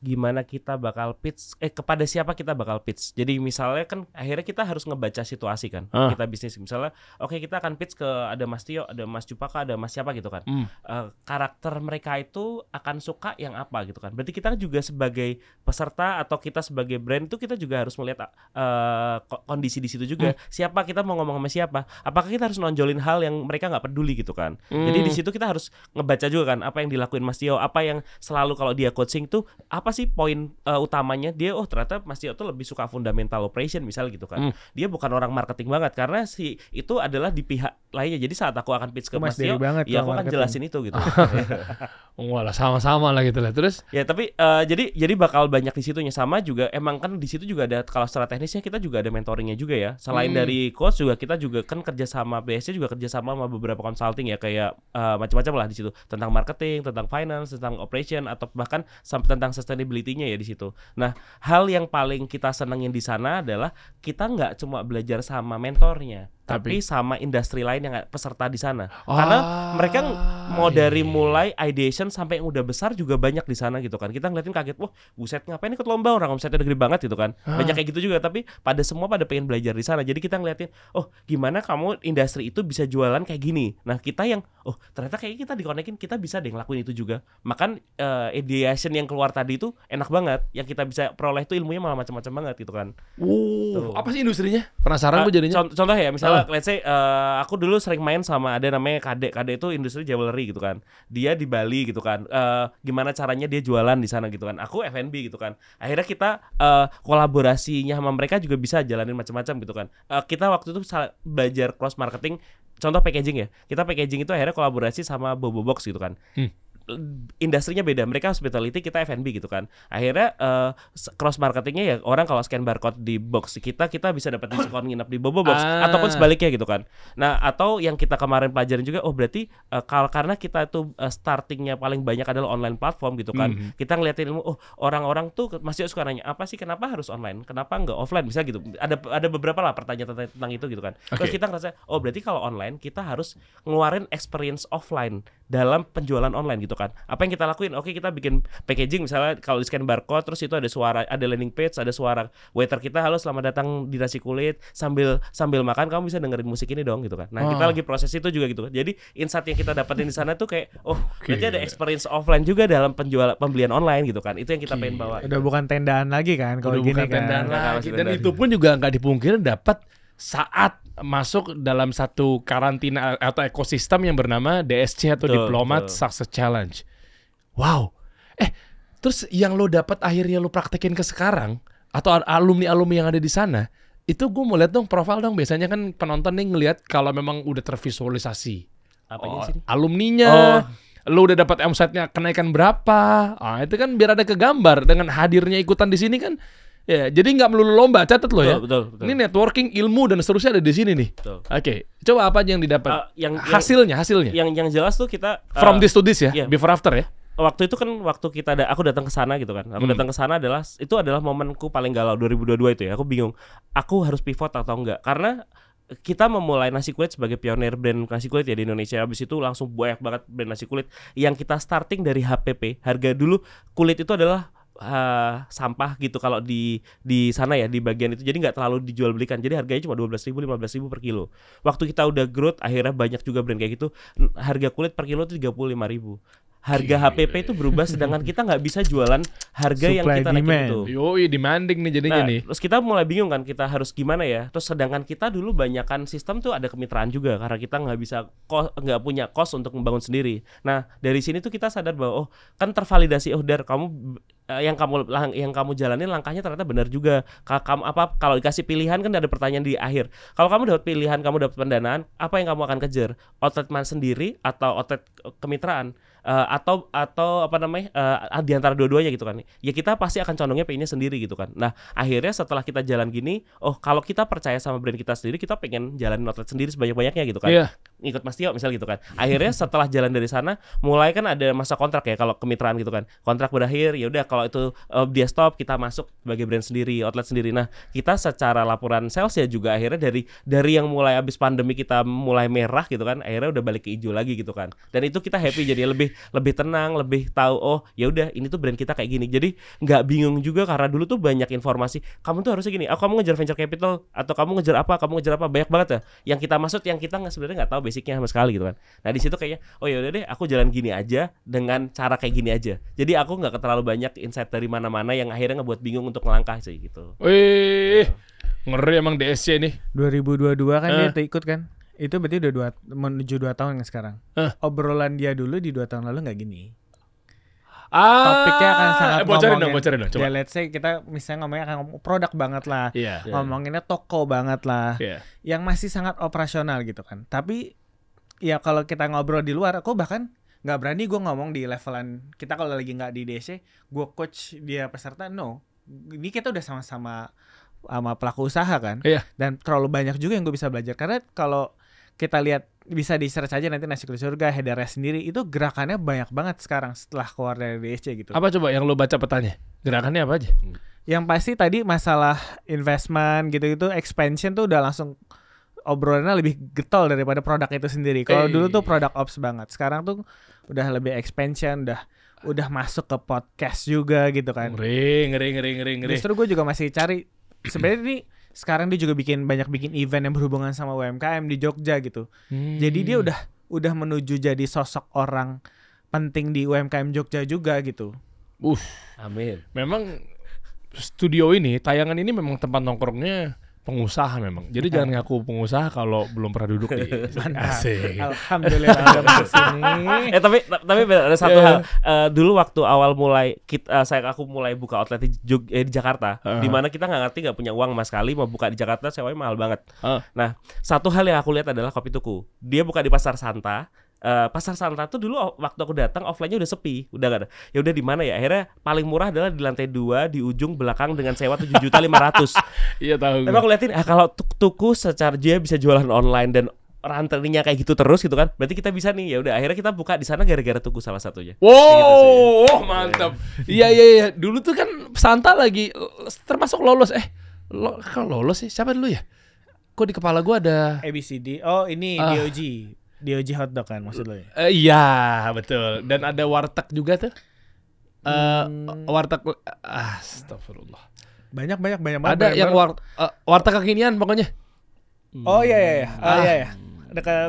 gimana kita bakal pitch, kepada siapa kita bakal pitch. Jadi misalnya kan akhirnya kita harus ngebaca situasi kan. Kita bisnis misalnya, oke, kita akan pitch ke ada Mas Tio, ada Mas Cupaka, ada Mas siapa gitu kan. Karakter mereka itu akan suka yang apa gitu kan. Berarti kita juga sebagai peserta atau kita sebagai brand itu kita juga harus melihat kondisi di situ juga. Siapa kita mau ngomong sama siapa? Apakah kita harus nonjolin hal yang mereka nggak peduli gitu kan. Jadi di situ kita harus ngebaca juga kan apa yang dilakuin Mas Tio, apa yang selalu kalau dia coaching tuh apa sih poin utamanya dia. Ternyata Mas Tio tuh lebih suka fundamental operation misal gitu kan. Dia bukan orang marketing banget karena itu adalah di pihak lainnya. Jadi saat aku akan pitch ke Mas Tio, ya aku akan jelasin itu gitu. Walah, sama-sama lah gitu lah. Terus ya tapi jadi bakal banyak di situnya. Sama juga emang kan di situ juga ada, kalau secara teknisnya kita juga ada mentoringnya juga ya. Selain dari coach juga kita juga kan kerja sama BSC, juga kerja sama beberapa consulting ya, kayak macam-macam lah di situ, tentang marketing, tentang finance, tentang operation, atau bahkan sampai tentang sustainability-nya ya di situ. Nah, hal yang paling kita senengin di sana adalah kita nggak cuma belajar sama mentornya, tapi sama industri lain yang peserta di sana. Karena mereka mau dari mulai ideation sampai yang udah besar juga banyak di sana gitu kan. Kita ngeliatin kaget, wah buset, ngapain ikut lomba, orang omsetnya udah gede banget gitu kan. Banyak kayak gitu juga, tapi pada pengen belajar di sana. Jadi kita ngeliatin, oh gimana kamu industri itu bisa jualan kayak gini. Nah kita yang, oh ternyata kayak kita dikonekin, kita bisa deh ngelakuin itu juga. Makan ideation yang keluar tadi itu enak banget. Yang kita bisa peroleh itu ilmunya malah macam-macam banget gitu kan. Apa sih industrinya? Penasaran gue jadinya. Contoh ya, misalnya let's say aku dulu sering main sama ada namanya Kade itu industri jewelry gitu kan. Dia di Bali gitu kan. Gimana caranya dia jualan di sana gitu kan. Aku F&B gitu kan. Akhirnya kita kolaborasinya sama mereka juga bisa jalanin macam-macam gitu kan. Kita waktu itu belajar cross marketing. Contoh packaging ya. Kita packaging itu akhirnya kolaborasi sama Bobo Box gitu kan. Industrinya beda, mereka hospitality, kita F&B gitu kan. Akhirnya cross marketingnya ya, orang kalau scan barcode di box kita bisa dapat diskon nginep di Bobo Box, ataupun sebaliknya gitu kan. Nah, atau yang kita kemarin pelajarin juga, oh berarti karena kita tuh startingnya paling banyak adalah online platform gitu kan. Kita ngeliatin ilmu, oh orang-orang tuh masih suka nanya, apa sih kenapa harus online, kenapa nggak offline, bisa gitu. Ada beberapa lah pertanyaan tentang itu gitu kan. Terus kita ngerasa, oh berarti kalau online kita harus ngeluarin experience offline dalam penjualan online gitu. kan. Apa yang kita lakuin? Oke, kita bikin packaging misalnya kalau di scan barcode terus itu ada suara, ada landing page, ada suara waiter kita, halo selamat datang di Nasi Kulit, sambil makan kamu bisa dengerin musik ini dong gitu kan. Nah, kita lagi proses itu juga gitu kan. Jadi insight yang kita dapetin di sana tuh kayak berarti ada experience offline juga dalam pembelian online gitu kan. Itu yang kita pengen bawa. Udah bukan tendaan lagi kan kalau gini kan. Tendaan lagi. Dan itu pun juga nggak dipungkiri dapat saat masuk dalam satu karantina atau ekosistem yang bernama DSC atau Diplomat Success Challenge. Wow. Terus yang lo dapat akhirnya lo praktekin ke sekarang atau alumni-alumni yang ada di sana, itu gue mau lihat dong profil dong. Biasanya kan penonton nih ngelihat kalau memang udah tervisualisasi. Alumninya, lo udah dapat omsetnya kenaikan berapa. Itu kan biar ada kegambar dengan hadirnya ikutan di sini kan. Ya, jadi nggak melulu lomba, catat lo ya. Betul. Ini networking, ilmu dan seterusnya ada di sini nih. Oke, coba apa aja yang didapat? Hasilnya. Yang jelas tuh kita from this to this ya, before after ya. Waktu itu kan aku datang ke sana gitu kan. Aku datang ke sana adalah momenku paling galau 2022 itu ya. Aku bingung, aku harus pivot atau enggak? Karena kita memulai Nasi Kulit sebagai pionir brand nasi kulit ya di Indonesia. Habis itu langsung banyak banget brand nasi kulit yang kita starting dari HPP. Harga dulu kulit itu adalah sampah gitu kalau di sana ya, di bagian itu, jadi nggak terlalu dijual belikan, jadi harganya cuma 12.000 15.000 per kilo. Waktu kita udah growth akhirnya banyak juga brand kayak gitu, harga kulit per kilo itu 35.000. Harga HPP itu berubah, sedangkan kita nggak bisa jualan harga yang kita naikin itu. Yoi, demanding nih jadinya nih. Terus kita mulai bingung kan, kita harus gimana ya. Terus sedangkan kita dulu banyakkan sistem tuh ada kemitraan juga, karena kita nggak punya cost untuk membangun sendiri. Nah dari sini tuh kita sadar bahwa kan tervalidasi, Dar, kamu yang kamu jalanin langkahnya ternyata benar juga. Kalau dikasih pilihan kan ada pertanyaan di akhir. Kalau kamu dapat pilihan, kamu dapat pendanaan, apa yang kamu akan kejar? Outlet man sendiri atau outlet kemitraan? Atau apa namanya di antara dua-duanya gitu kan. Ya kita pasti akan condongnya pengennya sendiri gitu kan. Nah akhirnya setelah kita jalan gini, kalau kita percaya sama brand kita sendiri, kita pengen jalanin outlet sendiri sebanyak-banyaknya gitu kan. Ikut Mas Tio misal gitu kan. Akhirnya setelah jalan dari sana, mulai kan ada masa kontrak ya kalau kemitraan gitu kan. Kontrak berakhir, ya udah kalau itu dia stop, kita masuk sebagai brand sendiri, outlet sendiri. Nah kita secara laporan sales ya juga akhirnya dari yang mulai abis pandemi kita mulai merah gitu kan, akhirnya udah balik ke hijau lagi gitu kan. Dan itu kita happy, jadi lebih tenang, lebih tahu ya udah ini tuh brand kita kayak gini. Jadi nggak bingung juga, karena dulu tuh banyak informasi, kamu tuh harusnya gini, kamu ngejar venture capital atau kamu ngejar apa, banyak banget ya yang kita maksud, yang kita sebenarnya nggak tahu basicnya sama sekali gitu kan. Nah di situ kayaknya ya udah deh, aku jalan gini aja dengan cara kayak gini aja. Jadi aku nggak terlalu banyak insight dari mana-mana yang akhirnya ngebuat bingung untuk melangkah sih gitu. Wih, ngeri emang DSC nih. 2022 kan dia ikut kan. Itu berarti udah menuju 2 tahun kan sekarang. Obrolan dia dulu di 2 tahun lalu nggak gini. Topiknya akan sangat bocorin dong, coba. Ya let's say kita misalnya ngomongnya akan produk banget lah. Ngomonginnya toko banget lah. Yang masih sangat operasional gitu kan. Tapi ya kalau kita ngobrol di luar, aku bahkan nggak berani gue ngomong di levelan kita kalau lagi nggak di DC, gue coach dia peserta. No, ini kita udah sama-sama sama pelaku usaha kan. Dan terlalu banyak juga yang gue bisa belajar. Karena kalau kita lihat, bisa di search aja nanti Nasi Kulit Surga, Headernya sendiri, itu gerakannya banyak banget sekarang setelah keluar dari DSC gitu. Apa coba yang lo baca petanya? Gerakannya apa aja? Yang pasti tadi masalah investment gitu-gitu, expansion tuh udah langsung obrolannya lebih getol daripada produk itu sendiri. Kalau dulu tuh product ops banget. Sekarang tuh udah lebih expansion, udah masuk ke podcast juga gitu kan. Ngeri. Justru gue juga masih cari, sebenarnya nih sekarang dia juga bikin event yang berhubungan sama UMKM di Jogja gitu. Jadi dia udah menuju jadi sosok orang penting di UMKM Jogja juga gitu. Amin. Memang studio ini, tayangan ini memang tempat nongkrongnya pengusaha memang. Jadi jangan ngaku pengusaha kalau belum pernah duduk di Asik. Alhamdulillah udah masuk sini. Tapi ada satu hal. Dulu waktu awal mulai aku mulai buka outlet di Jakarta, di mana kita nggak ngerti, nggak punya uang sama sekali, mau buka di Jakarta sewanya mahal banget. Nah, satu hal yang aku lihat adalah Kopi Tuku. Dia buka di Pasar Santa. Pasar Santa tuh dulu waktu aku datang offline-nya udah sepi, udah gak ada. Ya udah di mana ya? Akhirnya paling murah adalah di lantai 2 di ujung belakang dengan sewa 7.500.000. Iya tahu. Tapi aku liatin kalau Tuku secara dia bisa jualan online dan rantainya kayak gitu terus gitu kan. Berarti kita bisa nih. Ya udah akhirnya kita buka di sana gara-gara Tuku salah satunya. Wow, gitu mantap. Iya. Dulu tuh kan Santa lagi termasuk lolos. Kalau lolos sih siapa dulu ya? Kok di kepala gua ada ABCD. Oh, ini DOG. DOJ hotdog kan maksud lo ya? Iya, betul. Dan ada warteg juga tuh. Warteg astagfirullah. Banyak banget. Ada yang warteg kekinian pokoknya. Oh iya. Iya.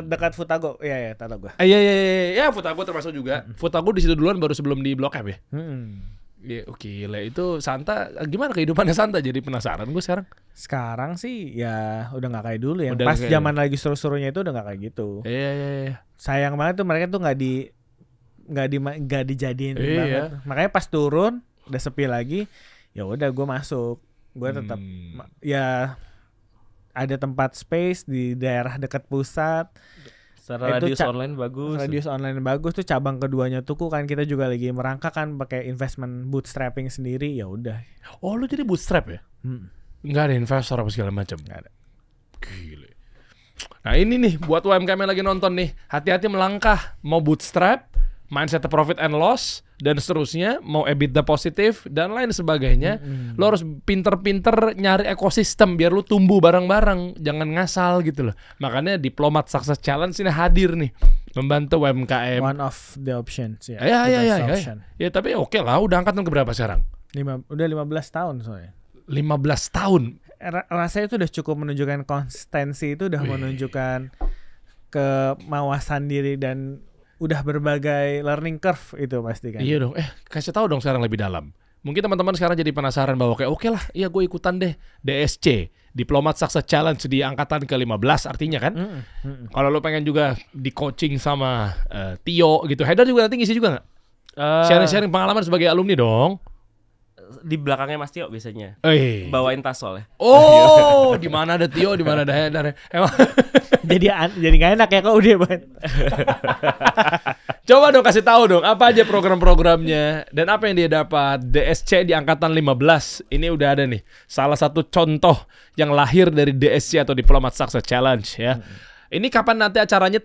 Dekat Futago. Iya, tahu gua. Iya, Futago termasuk juga. Futago di situ duluan baru sebelum di Blok M ya. Iya, oke. Itu Santa gimana kehidupannya Santa? Jadi penasaran gue sekarang. Sekarang sih ya udah nggak kayak dulu ya. Udah Pas zaman lagi seru-serunya itu udah nggak kayak gitu. Iya. Sayang banget tuh mereka tuh nggak dijadiin banget. Makanya pas turun udah sepi lagi, ya udah gue masuk. Gue tetap ya ada tempat space di daerah dekat pusat. Secara radius online bagus tuh, cabang keduanya tuh kan kita juga lagi merangkak kan pakai investment bootstrapping sendiri, ya udah. Oh, lu jadi bootstrap ya? Nggak ada investor apa segala macam. Nggak ada. Gile. Nah ini nih buat UMKM yang lagi nonton nih, hati-hati melangkah. Mau bootstrap, mindset profit and loss dan seterusnya, mau EBITDA positif dan lain sebagainya. Lo harus pinter-pinter nyari ekosistem biar lo tumbuh bareng-bareng, jangan ngasal gitu loh. Makanya Diplomat Success Challenge ini hadir nih membantu UMKM. One of the options ya. Ya. Ya tapi oke lah, udah angkatan ke berapa sekarang? Udah 15 tahun soalnya. 15 tahun. Rasanya itu udah cukup menunjukkan konsistensi, itu udah menunjukkan kemawasan diri dan udah berbagai learning curve itu pasti kan. Iya dong. Kasih tahu dong sekarang lebih dalam. Mungkin teman-teman sekarang jadi penasaran bahwa kayak oke lah, iya gue ikutan deh DSC, Diplomat Success Challenge di angkatan ke-15 artinya kan. Kalau lo pengen juga di coaching sama Tio gitu, Haidar juga nanti ngisi juga nggak? Sharing-sharing pengalaman sebagai alumni dong. Di belakangnya Mas Tio biasanya. Bawain tas soalnya. Oh, di mana ada Tio, di mana ada Haidar. Emang jadi nggak enak ya kok udah banget. Coba dong kasih tahu dong apa aja program-programnya dan apa yang dia dapat. DSC di angkatan 15. Ini udah ada nih. Salah satu contoh yang lahir dari DSC atau Diplomat Success Challenge ya. Ini kapan nanti acaranya,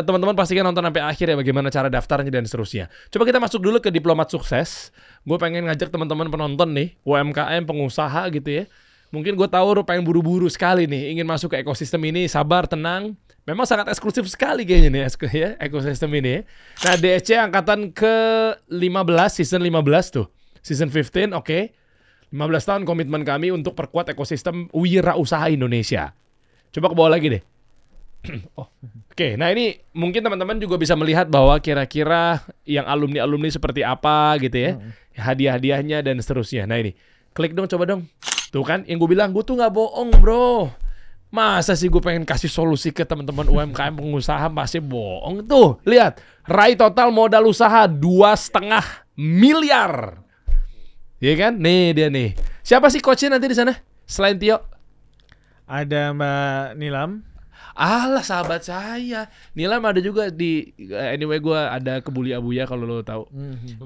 teman-teman pastikan nonton sampai akhir ya, bagaimana cara daftarnya dan seterusnya. Coba kita masuk dulu ke Diplomat Sukses. Gue pengen ngajak teman-teman penonton nih, UMKM, pengusaha gitu ya. Mungkin gue tahu lu pengen buru-buru sekali nih, ingin masuk ke ekosistem ini, sabar, tenang. Memang sangat eksklusif sekali kayaknya nih ya, ekosistem ini. Nah, DSC angkatan ke-15, season 15 tuh. Season 15, oke. 15 tahun komitmen kami untuk perkuat ekosistem wirausaha Indonesia. Coba ke bawah lagi deh. Oke, nah ini mungkin teman-teman juga bisa melihat bahwa kira-kira yang alumni-alumni seperti apa gitu ya, hadiah-hadiahnya dan seterusnya. Nah ini, klik dong, coba dong. Tuh kan, yang gue bilang, gue tuh nggak bohong bro. Masa sih gue pengen kasih solusi ke teman-teman UMKM pengusaha masih bohong. Tuh, lihat, raih total modal usaha 2,5 miliar. Iya kan? Nih dia nih. Siapa sih coachnya nanti di sana? Selain Tio? Ada Mbak Nilam. Alah sahabat saya. Nilam ada juga di anyway gue ada ke Buli Abuya kalau lo tahu.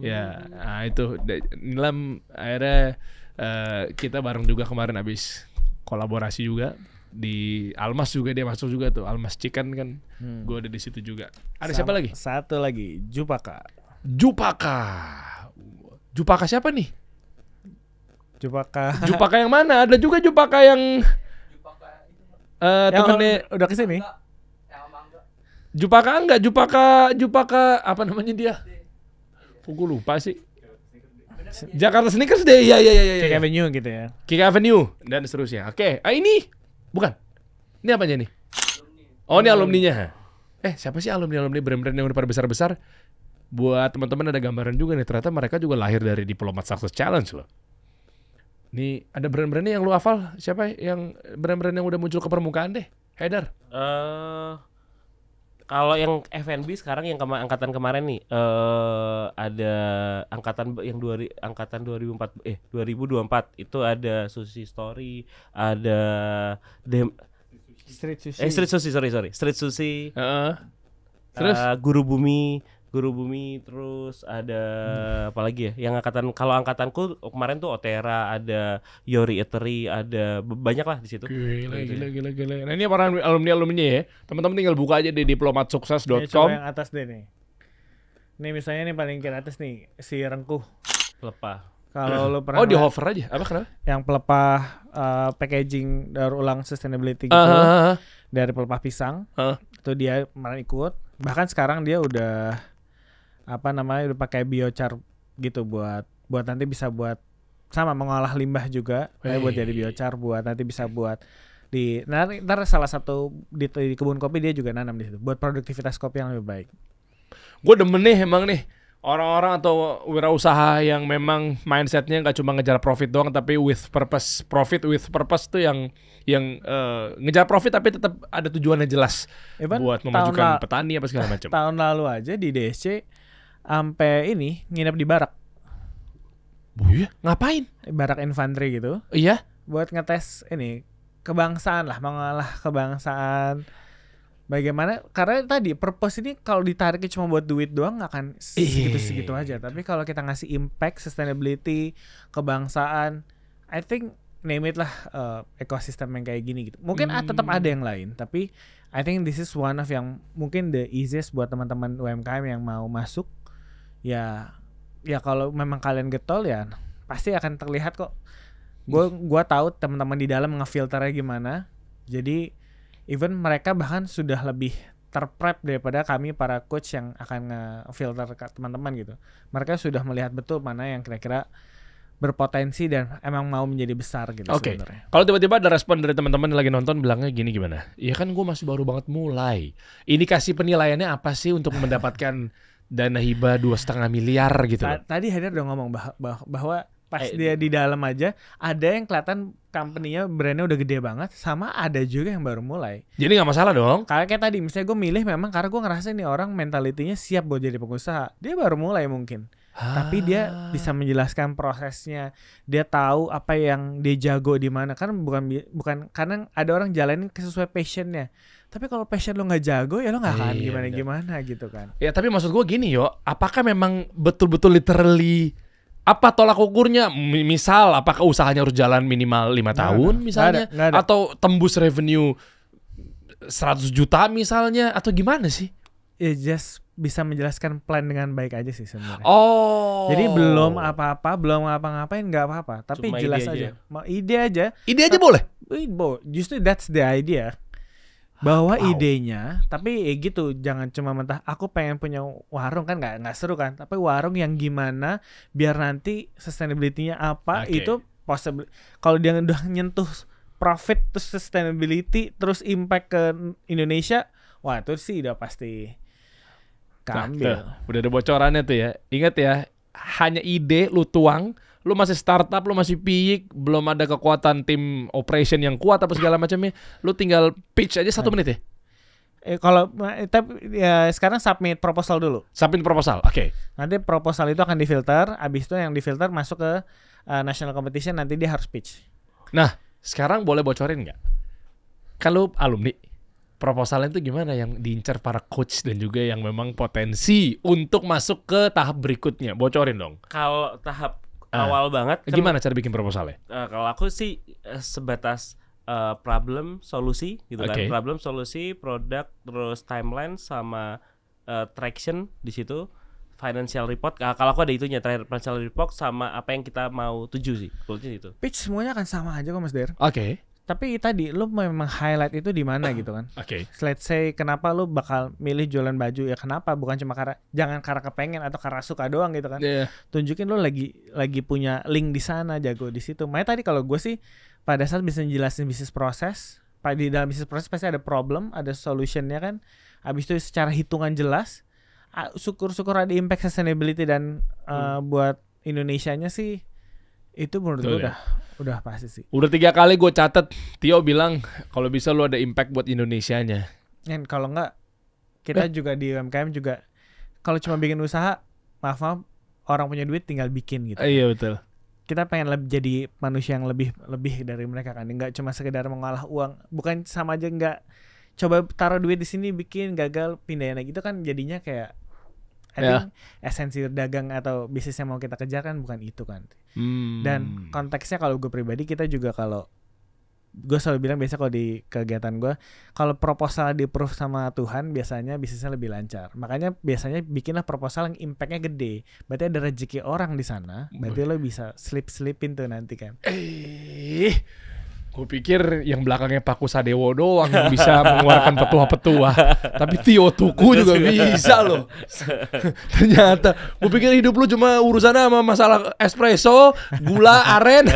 Ya, nah itu Nilam akhirnya kita bareng juga kemarin habis kolaborasi juga di Almas juga, dia masuk juga tuh Almas Chicken kan. Gue ada di situ juga. Ada siapa lagi? Satu lagi, Jupaka siapa nih? Jupaka yang mana? Ada juga Jupaka yang temennya udah kesini. Jupaka apa namanya dia? Gue lupa sih. Jakarta Sneakers deh. Iya. Kick Avenue gitu ya. Kick Avenue dan seterusnya. Oke. Ini bukan. Ini apanya nih? Oh, ini alumninya. Siapa sih alumni brand-brand yang udah pada besar-besar? Buat teman-teman ada gambaran juga nih. Ternyata mereka juga lahir dari Diplomat Success Challenge loh. Nih ada brand-brandnya yang lu hafal? Siapa yang brand-brand yang udah muncul ke permukaan deh? Haidar? Kalau yang F&B sekarang yang angkatan kemarin nih ada angkatan yang angkatan 2024 2024 itu ada Sushi Story, ada Street Sushi. Terus Guru Bumi, terus ada apa lagi ya? Yang kalau angkatanku kemarin tuh Otera, ada Yori Eatery, ada banyak lah di situ. Gila. Nah ini para alumni-alumninya ya. Teman-teman tinggal buka aja di diplomatsukses.com. Coba yang atas deh nih. Nih misalnya nih paling kiri atas nih si Rengkuh. Pelepah. Kalau lu pernah di hover aja. Apa kenapa? Yang pelepah packaging daur ulang sustainability gitu. dari pelepah pisang. Itu dia kemarin ikut. Bahkan sekarang dia udah udah pakai biochar gitu buat nanti bisa buat sama mengolah limbah juga, buat jadi biochar, buat nanti bisa buat ntar salah satu di kebun kopi dia juga nanam di situ buat produktivitas kopi yang lebih baik. Gue demen nih emang nih orang-orang atau wirausaha yang memang mindsetnya nggak cuma ngejar profit doang tapi with purpose. Profit with purpose tuh yang ngejar profit tapi tetap ada tujuannya jelas. Buat memajukan petani apa segala macam. Tahun lalu aja di DSC sampai nginep di barak. Oh iya? Ngapain? Barak infanteri gitu. Iya? Buat ngetes kebangsaan lah, mengolah kebangsaan. Bagaimana? Karena tadi purpose ini kalau ditariknya cuma buat duit doang nggak akan segitu-segitu aja. Tapi kalau kita ngasih impact, sustainability, kebangsaan, I think name it lah ekosistem yang kayak gini gitu. Mungkin tetap ada yang lain, tapi I think this is one of yang mungkin the easiest buat teman-teman UMKM yang mau masuk. Ya kalau memang kalian getol ya pasti akan terlihat kok. Gua tahu teman-teman di dalam ngefilternya gimana. Jadi even mereka bahkan sudah lebih terprep daripada kami para coach yang akan ngefilter teman-teman gitu. Mereka sudah melihat betul mana yang kira-kira berpotensi dan emang mau menjadi besar gitu sebenarnya. Kalau tiba-tiba ada respon dari teman-teman yang lagi nonton bilangnya gini gimana? Ya kan gue masih baru banget mulai. Ini kasih penilaiannya apa sih untuk mendapatkan dana hibah 2,5 miliar gitu? Tadi Haidar udah ngomong bahwa pas dia di dalam aja ada yang kelihatan company-nya brandnya udah gede banget, sama ada juga yang baru mulai. Jadi nggak masalah dong. Kayak tadi misalnya gue milih memang karena gue ngerasa nih orang mentalitinya siap buat jadi pengusaha. Dia baru mulai mungkin, tapi dia bisa menjelaskan prosesnya. Dia tahu apa yang dia jago di mana. Kan bukan karena ada orang jalanin sesuai passionnya. Tapi kalau passion lo nggak jago ya lo nggak akan gimana gitu kan. Ya tapi maksud gue gini apakah memang betul-betul literally apa tolak ukurnya? Misal apakah usahanya harus jalan minimal 5 tahun misalnya? Nggak ada. Atau tembus revenue 100 juta misalnya? Atau gimana sih? Ya just bisa menjelaskan plan dengan baik aja sih sebenarnya. Jadi belum apa-apa, belum ngapa-ngapain nggak apa-apa. Tapi cuma jelas aja. Ide aja. Ide aja boleh? Justru that's the idea. Bahwa idenya, tapi gitu, jangan cuma mentah aku pengen punya warung, kan nggak seru kan, tapi warung yang gimana biar nanti sustainability-nya apa. Itu possible. Kalau dia udah nyentuh profit terus sustainability terus impact ke Indonesia, wah itu sih udah pasti keambil. Udah ada bocorannya tuh ya. Ingat ya, hanya ide lu tuang. Lu masih startup, lu masih piyik, belum ada kekuatan tim operation yang kuat apa segala macamnya. Lu tinggal pitch aja 1 menit ya. Kalau ya sekarang submit proposal dulu. Submit proposal, oke. Nanti proposal itu akan difilter, abis itu yang difilter masuk ke national competition, nanti dia harus pitch. Nah, sekarang boleh bocorin nggak? Kalau alumni, proposalnya itu gimana yang diincar para coach dan juga yang memang potensi untuk masuk ke tahap berikutnya? Bocorin dong. Kalau tahap awal banget kan, gimana cara bikin proposalnya? Kalau aku sih sebatas problem solusi gitu kan. Problem solusi, produk, terus timeline sama traction di situ, financial report. Kalau aku ada itunya, financial report sama apa yang kita mau tuju sih. Goalnya itu. Pitch semuanya akan sama aja kok Mas Der. Oke. Tapi tadi lu memang highlight itu di mana gitu kan. Let's say kenapa lu bakal milih jualan baju, ya kenapa, bukan cuma jangan karena kepengen atau karena suka doang gitu kan. Tunjukin lu lagi punya link di sana, jago di situ. Makanya tadi kalau gue sih pada saat bisa jelasin bisnis proses, di dalam bisnis proses pasti ada problem, ada solutionnya kan. Habis itu secara hitungan jelas, syukur-syukur ada impact sustainability dan buat Indonesianya sih. Itu menurut gue udah pasti sih. Udah 3 kali gue catat Tio bilang kalau bisa lu ada impact buat Indonesianya. Dan kalau enggak kita juga di UMKM juga kalau cuma bikin usaha, maaf orang punya duit tinggal bikin gitu. Iya betul. Kita pengen jadi manusia yang lebih dari mereka kan. Enggak cuma sekedar mengolah uang. Bukan sama aja enggak coba taruh duit di sini bikin gagal pindahin lagi, itu kan jadinya kayak I think esensi dagang atau bisnis yang mau kita kejar kan bukan itu kan. Dan konteksnya kalau gue pribadi, kita juga kalau gue selalu bilang biasa kalau di kegiatan gue, kalau proposal di approve sama Tuhan biasanya bisnisnya lebih lancar. Makanya biasanya bikinlah proposal yang impactnya gede. Berarti ada rezeki orang di sana. Berarti lo bisa slip-slipin tuh nanti kan. Gue pikir yang belakangnya Pak Kusadewo doang yang bisa mengeluarkan petua-petua. Tapi Tio Tuku juga bisa loh. Ternyata gue pikir hidup lu cuma urusan sama masalah espresso, gula, aren.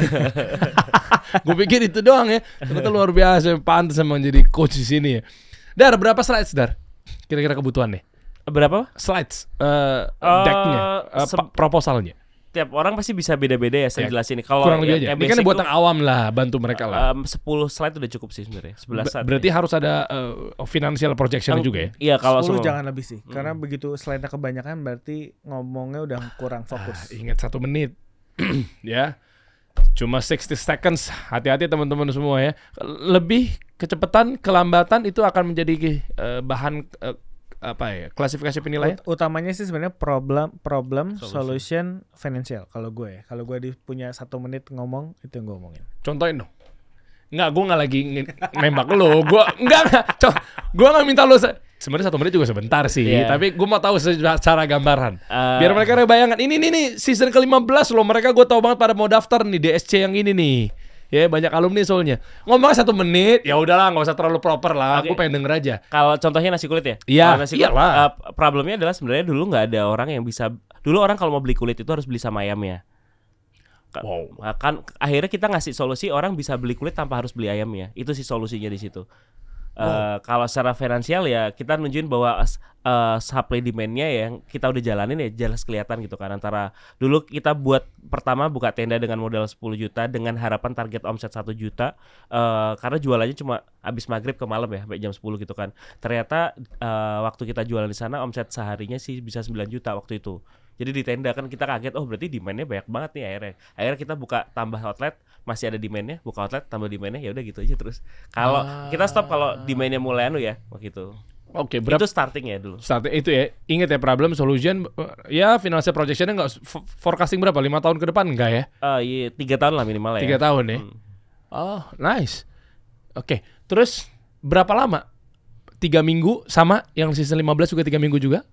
Gue pikir itu doang ya. Ternyata luar biasa, pantas emang jadi coach di sini ya. Dar, berapa slides Dar? Kira-kira kebutuhan nih? Berapa? Slides, decknya, proposalnya. Tiap orang pasti bisa beda-beda ya saya jelasin. Kalau kurang lebih aja. Ini kan buat yang awam lah, bantu mereka lah. 10 slide udah cukup sih sebenarnya. 11 slide. Berarti harus ada financial projection juga ya? Iya, kalau 10 semua. jangan lebih sih. Karena begitu slide-nya kebanyakan berarti ngomongnya udah kurang fokus. Ingat 1 menit. Ya. Cuma 60 seconds. Hati-hati teman-teman semua ya. Lebih kecepatan, kelambatan itu akan menjadi bahan klasifikasi penilaian. Utamanya sih sebenarnya problem solution financial kalau gue. Kalau gue punya 1 menit ngomong, itu yang gue omongin. Contohin dong. Enggak, gue nggak lagi nembak lo. Gue nggak minta lo. Sebenarnya 1 menit juga sebentar sih. Tapi gue mau tahu secara gambaran. Biar mereka ada bayangan. Ini nih season ke-15 loh. Mereka gue tahu banget pada mau daftar nih DSC yang ini nih. Ya banyak alumni soalnya. Ngomongnya 1 menit, ya udahlah nggak usah terlalu proper lah. Gue pengen denger aja. Kalau contohnya nasi kulit ya? Iya. Nasi kulit, problemnya adalah sebenarnya dulu nggak ada orang yang bisa. Dulu orang kalau mau beli kulit itu harus beli sama ayamnya. Wow. Kan akhirnya kita ngasih solusi orang bisa beli kulit tanpa harus beli ayamnya. Itu sih solusinya di situ. Kalau secara finansial ya kita nunjukin bahwa supply demand-nya yang kita udah jalanin ya jelas kelihatan gitu kan. Antara dulu kita pertama buka tenda dengan modal 10 juta dengan harapan target omset 1 juta karena jualannya cuma habis maghrib ke malam ya sampai jam 10 gitu kan. Ternyata waktu kita jualan di sana omset seharinya sih bisa 9 juta waktu itu. Jadi di tenda kan kita kaget, oh berarti demand-nya banyak banget nih akhirnya. Akhirnya kita buka tambah outlet, masih ada demand-nya, buka outlet tambah demand-nya, ya udah gitu aja terus. Kalau kita stop kalau demand-nya mulai ya, begitu. Oke, itu starting ya dulu. Starting itu ya, ingat ya problem solution ya financial projection-nya nggak forecasting berapa? 5 tahun ke depan enggak ya? Iya 3 tahun lah minimal ya. 3 tahun ya. Oh, nice. Oke, terus berapa lama? 3 minggu sama yang season 15 juga 3 minggu juga?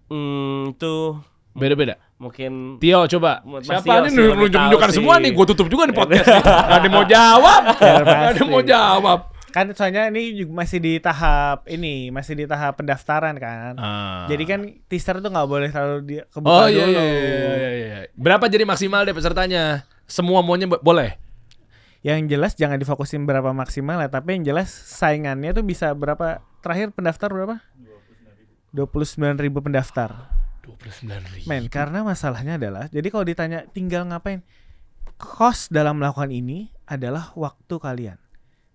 Itu beda-beda. Mungkin Tio coba. Siapa Tio nih nunjuk-nunjukkan semua nih? Gue tutup juga nih podcast. Gak ada mau jawab. Gak ada mau jawab. Kan soalnya ini juga masih di tahap pendaftaran kan. Jadi kan teaser tuh nggak boleh terlalu kebuka dulu. Iya. Berapa jadi maksimal deh pesertanya? Semua maunya boleh. Yang jelas jangan difokusin berapa maksimal ya, tapi yang jelas saingannya tuh bisa berapa? Terakhir pendaftar berapa? 29.000 pendaftar. 29.000. Men, karena masalahnya adalah, jadi kalau ditanya tinggal ngapain, cost dalam melakukan ini adalah waktu kalian.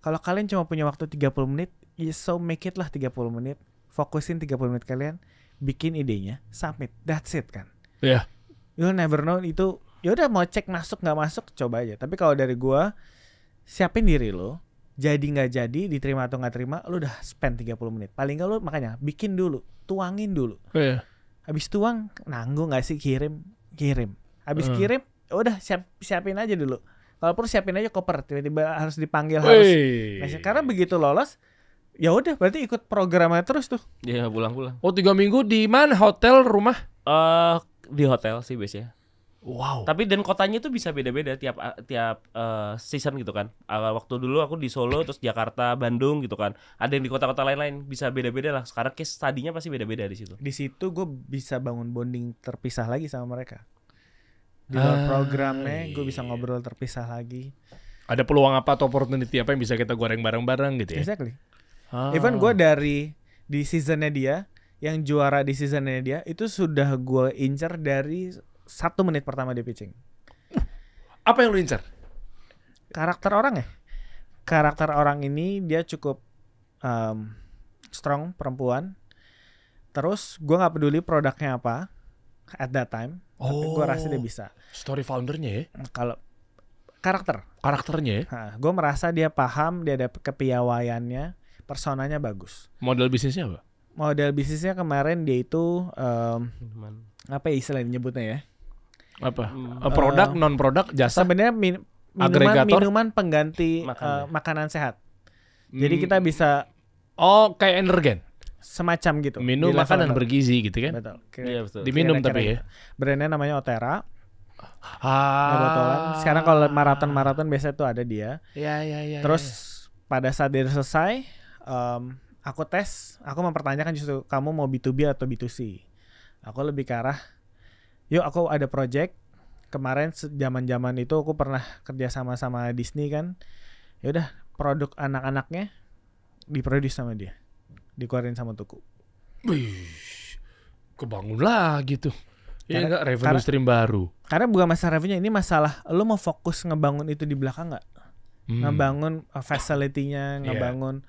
Kalau kalian cuma punya waktu 30 menit, so make it lah 30 menit. Fokusin 30 menit kalian, bikin idenya, submit, that's it kan. Iya. You'll never know itu, yaudah mau cek masuk nggak masuk, coba aja. Tapi kalau dari gua, siapin diri lo, jadi nggak jadi, diterima atau nggak terima, lo udah spend 30 menit. Paling nggak lo makanya bikin dulu, tuangin dulu. Iya. Habis tuang, nanggung nggak sih kirim. Habis kirim, udah siapin aja dulu. Kalau perlu siapin aja koper, tiba-tiba harus dipanggil harus. Nah, karena begitu lolos, ya udah berarti ikut programnya terus tuh. Iya, pulang-pulang. Oh, 3 minggu di mana? Hotel, rumah? Di hotel sih biasanya. Wow. Tapi dan kotanya itu bisa beda-beda tiap season gitu kan. Waktu dulu aku di Solo, terus Jakarta, Bandung gitu kan. Ada yang di kota-kota lain-lain, bisa beda-beda lah. Sekarang case study-nya pasti beda-beda di situ. Di situ gue bisa bangun bonding terpisah lagi sama mereka. Di luar programnya gue bisa ngobrol terpisah lagi. Ada peluang apa atau opportunity apa yang bisa kita goreng bareng-bareng gitu ya? Exactly. Even gue di seasonnya dia, yang juara di seasonnya dia, itu sudah gue incer dari 1 menit pertama dia pitching. Apa yang lu incar? Karakter orang ya. Karakter orang ini dia cukup strong, perempuan. Terus gue nggak peduli produknya apa at that time. Tapi gue rasa dia bisa. Story foundernya ya? Kalau karakternya ya? Gue merasa dia paham, dia ada kepiawaiannya, personanya bagus. Model bisnisnya apa? Model bisnisnya kemarin dia itu apa ya istilahnya nyebutnya ya? Apa? Produk, non produk, jasa? Sebenarnya minuman pengganti makanan sehat. Jadi kita bisa kayak energen. Semacam gitu. Minum makanan bergizi gitu kan? Betul. Iya, betul. Diminum tapi ya. Brandnya namanya Otera. Botolan. Sekarang kalau maraton biasanya tuh ada dia. Iya. Terus pada saat dia selesai, aku mempertanyakan justru kamu mau B2B atau B2C. Aku lebih ke arah, yuk aku ada project. Kemarin zaman itu aku pernah kerja sama Disney kan. Ya udah, produk anak-anaknya diproduksi sama dia, dikeluarin sama Tuku. Wih, kebangun lagi tuh. Ya enggak, revenue stream baru. Karena bukan masalah revenue, ini masalah lu mau fokus ngebangun itu di belakang nggak? Ngebangun facility-nya, ngebangun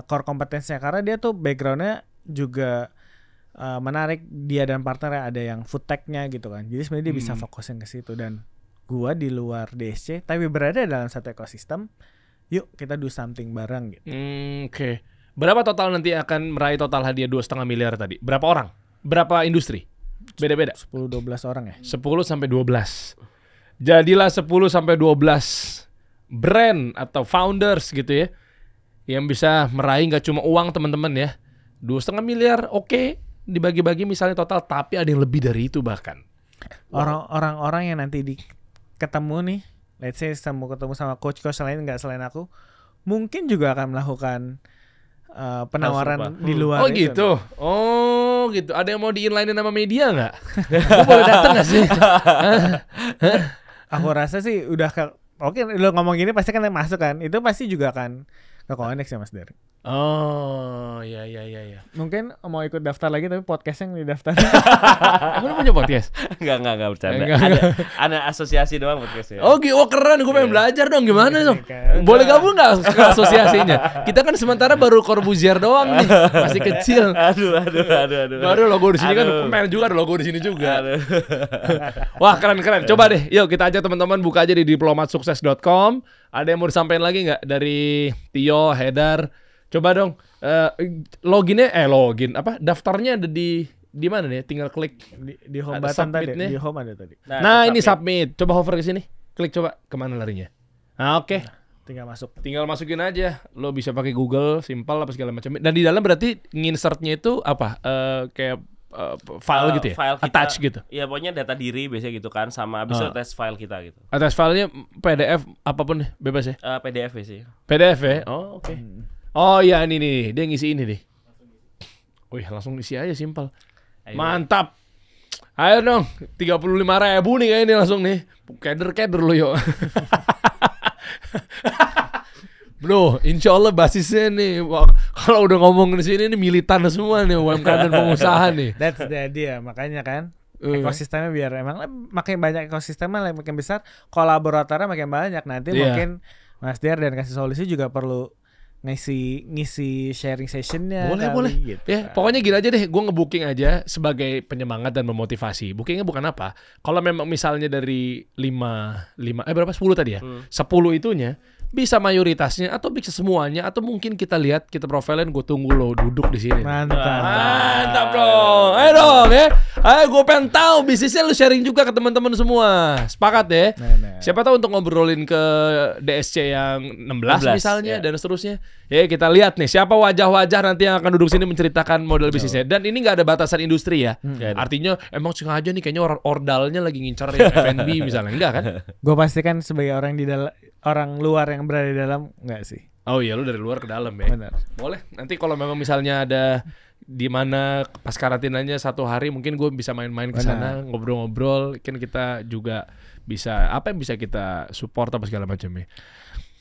core kompetensinya. Karena dia tuh background-nya juga menarik, dia dan partnernya ada yang food tech-nya gitu kan. Jadi sebenarnya dia bisa fokusin ke situ. Dan gua di luar DSC tapi berada dalam satu ekosistem. Yuk kita do something bareng gitu. Oke. Berapa total nanti akan meraih total hadiah 2,5 miliar tadi? Berapa orang? Berapa industri? Beda-beda. 10-12 orang ya. 10 sampai 12. Jadilah 10 sampai 12 brand atau founders gitu ya, yang bisa meraih nggak cuma uang teman-teman ya, 2,5 miliar oke, dibagi-bagi misalnya total, tapi ada yang lebih dari itu bahkan. Orang-orang yang nanti ketemu nih, let's say ketemu sama coach lain nggak selain aku, mungkin juga akan melakukan penawaran di luar. Oh gitu. Oh gitu. Ada yang mau di-inline sama media nggak? Gue boleh datang nggak sih? Aku rasa sih udah oke, lo ngomong gini pasti kan masuk kan. Itu pasti juga akan ke connect ya Mas Der. Oh, iya. Mungkin mau ikut daftar lagi tapi podcast yang didaftar. Kamu punya podcast? Enggak bercanda. Ada asosiasi doang podcastnya. Oh, keren. Gue pengen belajar dong. Gimana dong? Boleh gabung nggak ke asosiasinya? Kita kan sementara baru Corbuzier doang nih, masih kecil. Aduh. Baru logo di sini kan kemarin juga ada logo di sini juga. Wah, keren. Coba deh, yuk kita ajak teman-teman buka aja di diplomatsukses.com. Ada yang mau disampaikan lagi nggak dari Tio, Haidar? Coba dong, login apa? Daftarnya ada di mana nih? Tinggal klik di home button tadi. Di home ada tadi. Nah ini submit. Coba hover ke sini. Klik coba, kemana larinya? Nah, oke. Tinggal masuk. Tinggal masukin aja. Lo bisa pakai Google, simpel apa segala macam. Dan di dalam berarti nginsertnya itu apa? Kayak file gitu ya? File kita, attach gitu? Iya, pokoknya data diri biasanya gitu kan. Sama abis itu attach file kita gitu. Attach filenya PDF apapun bebas ya? PDF sih. PDF ya? Oh oke. Oh iya ini nih, dia ngisi ini nih. Wih langsung isi aja simpel. Mantap. Ayo dong, 35.000 nih kayak ini langsung nih. Keder lo yuk. Bro, insya Allah basisnya nih, kalau udah ngomong di sini nih militan semua nih, UMKM dan pengusaha nih. That's the idea, makanya kan ekosistemnya biar emang makin banyak ekosistemnya makin besar, kolaboratornya makin banyak. Nanti mungkin Mas Diar dan Kasih Solusi juga perlu ngisi sharing sessionnya. Boleh. Gitu. Ya, pokoknya gini aja deh, gue nge-booking aja sebagai penyemangat dan memotivasi. Bookingnya bukan apa. Kalau memang misalnya dari 10 tadi ya? 10 itunya bisa mayoritasnya atau bisa semuanya atau mungkin kita lihat, kita profilin, gue tunggu lo duduk di sini. Mantap bro. Ayo dong ya. Ayo gue pengen tahu bisnisnya lu sharing juga ke teman-teman semua. Sepakat ya? Siapa tahu untuk ngobrolin ke DSC yang 16 misalnya dan seterusnya. Ya kita lihat nih siapa wajah-wajah nanti yang akan duduk sini menceritakan model bisnisnya. Dan ini nggak ada batasan industri ya. Artinya emang sengaja nih kayaknya ordalnya lagi ngincar ya F&B misalnya. Enggak kan? Gue pastikan sebagai orang di dalam, orang luar yang berada di dalam, enggak sih. Oh iya, lu dari luar ke dalam ya. Benar. Boleh. Nanti kalau memang misalnya ada di mana pas karantinanya 1 hari, mungkin gue bisa main-main ke sana, ngobrol-ngobrol. Kan kita juga bisa apa yang bisa kita support apa segala macam ya.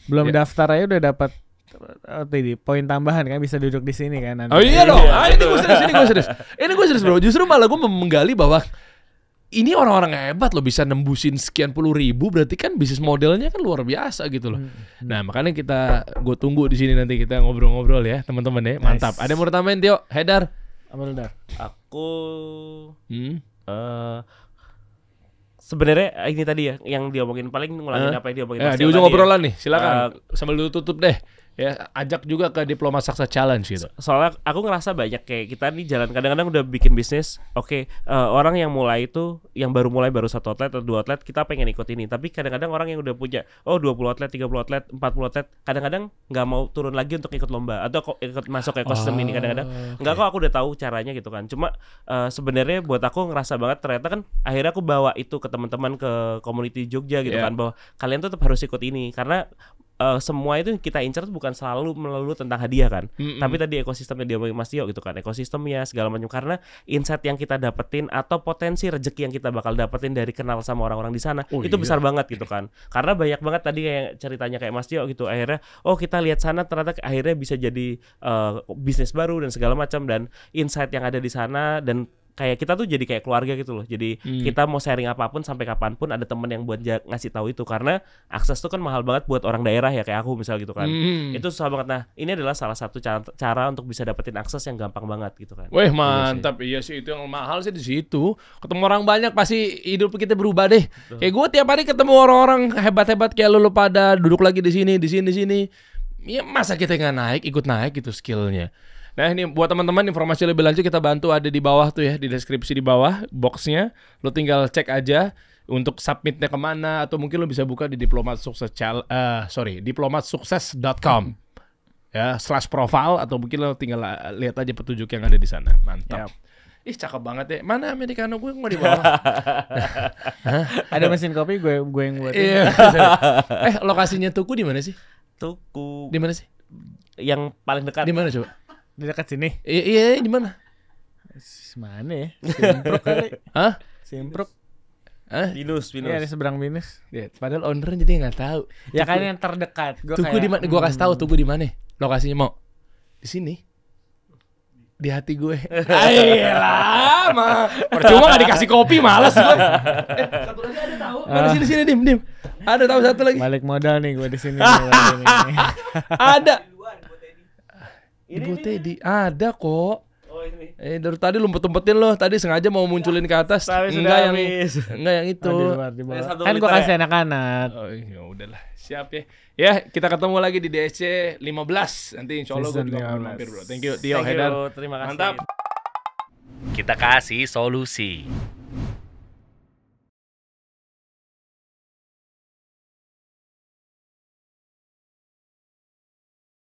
Belum daftar aja udah dapat poin tambahan kan, bisa duduk di sini kan nanti. Oh iya dong. Ini gue serius. Ini gue serius bro. Justru malah gue menggali bahwa ini orang-orang hebat loh, bisa nembusin sekian puluh ribu, berarti kan bisnis modelnya kan luar biasa gitu loh. Nah makanya gue tunggu di sini nanti kita ngobrol-ngobrol ya teman-teman ya. Mantap. Ada yang mau tambahin Tio? Haidar? Aku sebenarnya ini tadi ya yang diomongin, paling ngulangin apa yang diomongin. Di ujung obrolan nih, silakan sambil tutup deh. Ya, ajak juga ke Diploma Sukses Challenge gitu. Soalnya aku ngerasa banyak kayak kita nih jalan kadang-kadang udah bikin bisnis, orang yang mulai itu, yang baru 1 outlet atau 2 outlet, kita pengen ikut ini. Tapi kadang-kadang orang yang udah punya 20 outlet, 30 outlet, 40 outlet, kadang-kadang nggak mau turun lagi untuk ikut lomba atau ikut masuk ke ekosistem ini. Kadang-kadang enggak kok, aku udah tahu caranya gitu kan. Cuma sebenarnya buat aku ngerasa banget ternyata kan akhirnya aku bawa itu ke teman-teman, ke community Jogja gitu kan, bahwa kalian tuh tetap harus ikut ini karena semua itu kita incer tuh bukan selalu melulu tentang hadiah kan, tapi tadi ekosistemnya dia Mas Tio gitu kan, ekosistemnya segala macam, karena insight yang kita dapetin atau potensi rezeki yang kita bakal dapetin dari kenal sama orang-orang di sana itu besar banget gitu kan, karena banyak banget tadi kayak ceritanya kayak Mas Tio gitu, akhirnya kita lihat sana ternyata akhirnya bisa jadi bisnis baru dan segala macam, dan insight yang ada di sana, dan kayak kita tuh jadi kayak keluarga gitu loh. Jadi kita mau sharing apapun sampai kapanpun ada temen yang buat ngasih tahu itu, karena akses tuh kan mahal banget buat orang daerah ya kayak aku misal gitu kan. Itu susah banget. Nah, ini adalah salah satu cara untuk bisa dapetin akses yang gampang banget gitu kan. Wih, mantap. Iya sih, itu yang mahal sih di situ. Ketemu orang banyak pasti hidup kita berubah deh. Kayak gue tiap hari ketemu orang-orang hebat-hebat kayak lu pada duduk lagi di sini. Ya masa kita nggak naik, ikut naik gitu skillnya. Nah ini buat teman-teman informasi lebih lanjut kita bantu ada di bawah tuh ya, di deskripsi di bawah boxnya, lo tinggal cek aja untuk submitnya kemana, atau mungkin lo bisa buka di diplomatsukses.com ya /profile, atau mungkin lo tinggal lihat aja petunjuk yang ada di sana. Mantap. Ih cakep banget ya. Mana americano gue nggak di bawah? Ada mesin kopi gue yang buat. Iya. Lokasinya Tuku di mana sih? Tuku. Di mana sih? Yang paling dekat. Di mana coba? Di dekat sini. Iya, di mana? Mana ya? Simpruk kali. Hah? Simpruk. Binus. Iya, di seberang Binus. Ya, padahal ownernya jadi nggak tahu. Ya kan yang terdekat. Tugu di mana? Gua kasih tahu Tugu di mana. Lokasinya mau. Di sini. Di hati gue. Ayolah, mah. Percuma nggak dikasih kopi, malas gue. Satu lagi ada tahu. Mana sini dim. Ada tahu satu lagi. Balik modal nih gue di sini. Ada. Ibu Teddy ada kok. Oh ini. Dari tadi lumpet-lumpetin loh. Tadi sengaja mau munculin ke atas. Enggak yang itu. Di bawah. Kan gue kasih anak-anak. Oh ya udahlah. Siap ya. Ya kita ketemu lagi di DSC 15. Nanti insya Allah gue juga mampir bro. Thank you Tio Haidar. Terima kasih. Mantap. Kita kasih solusi.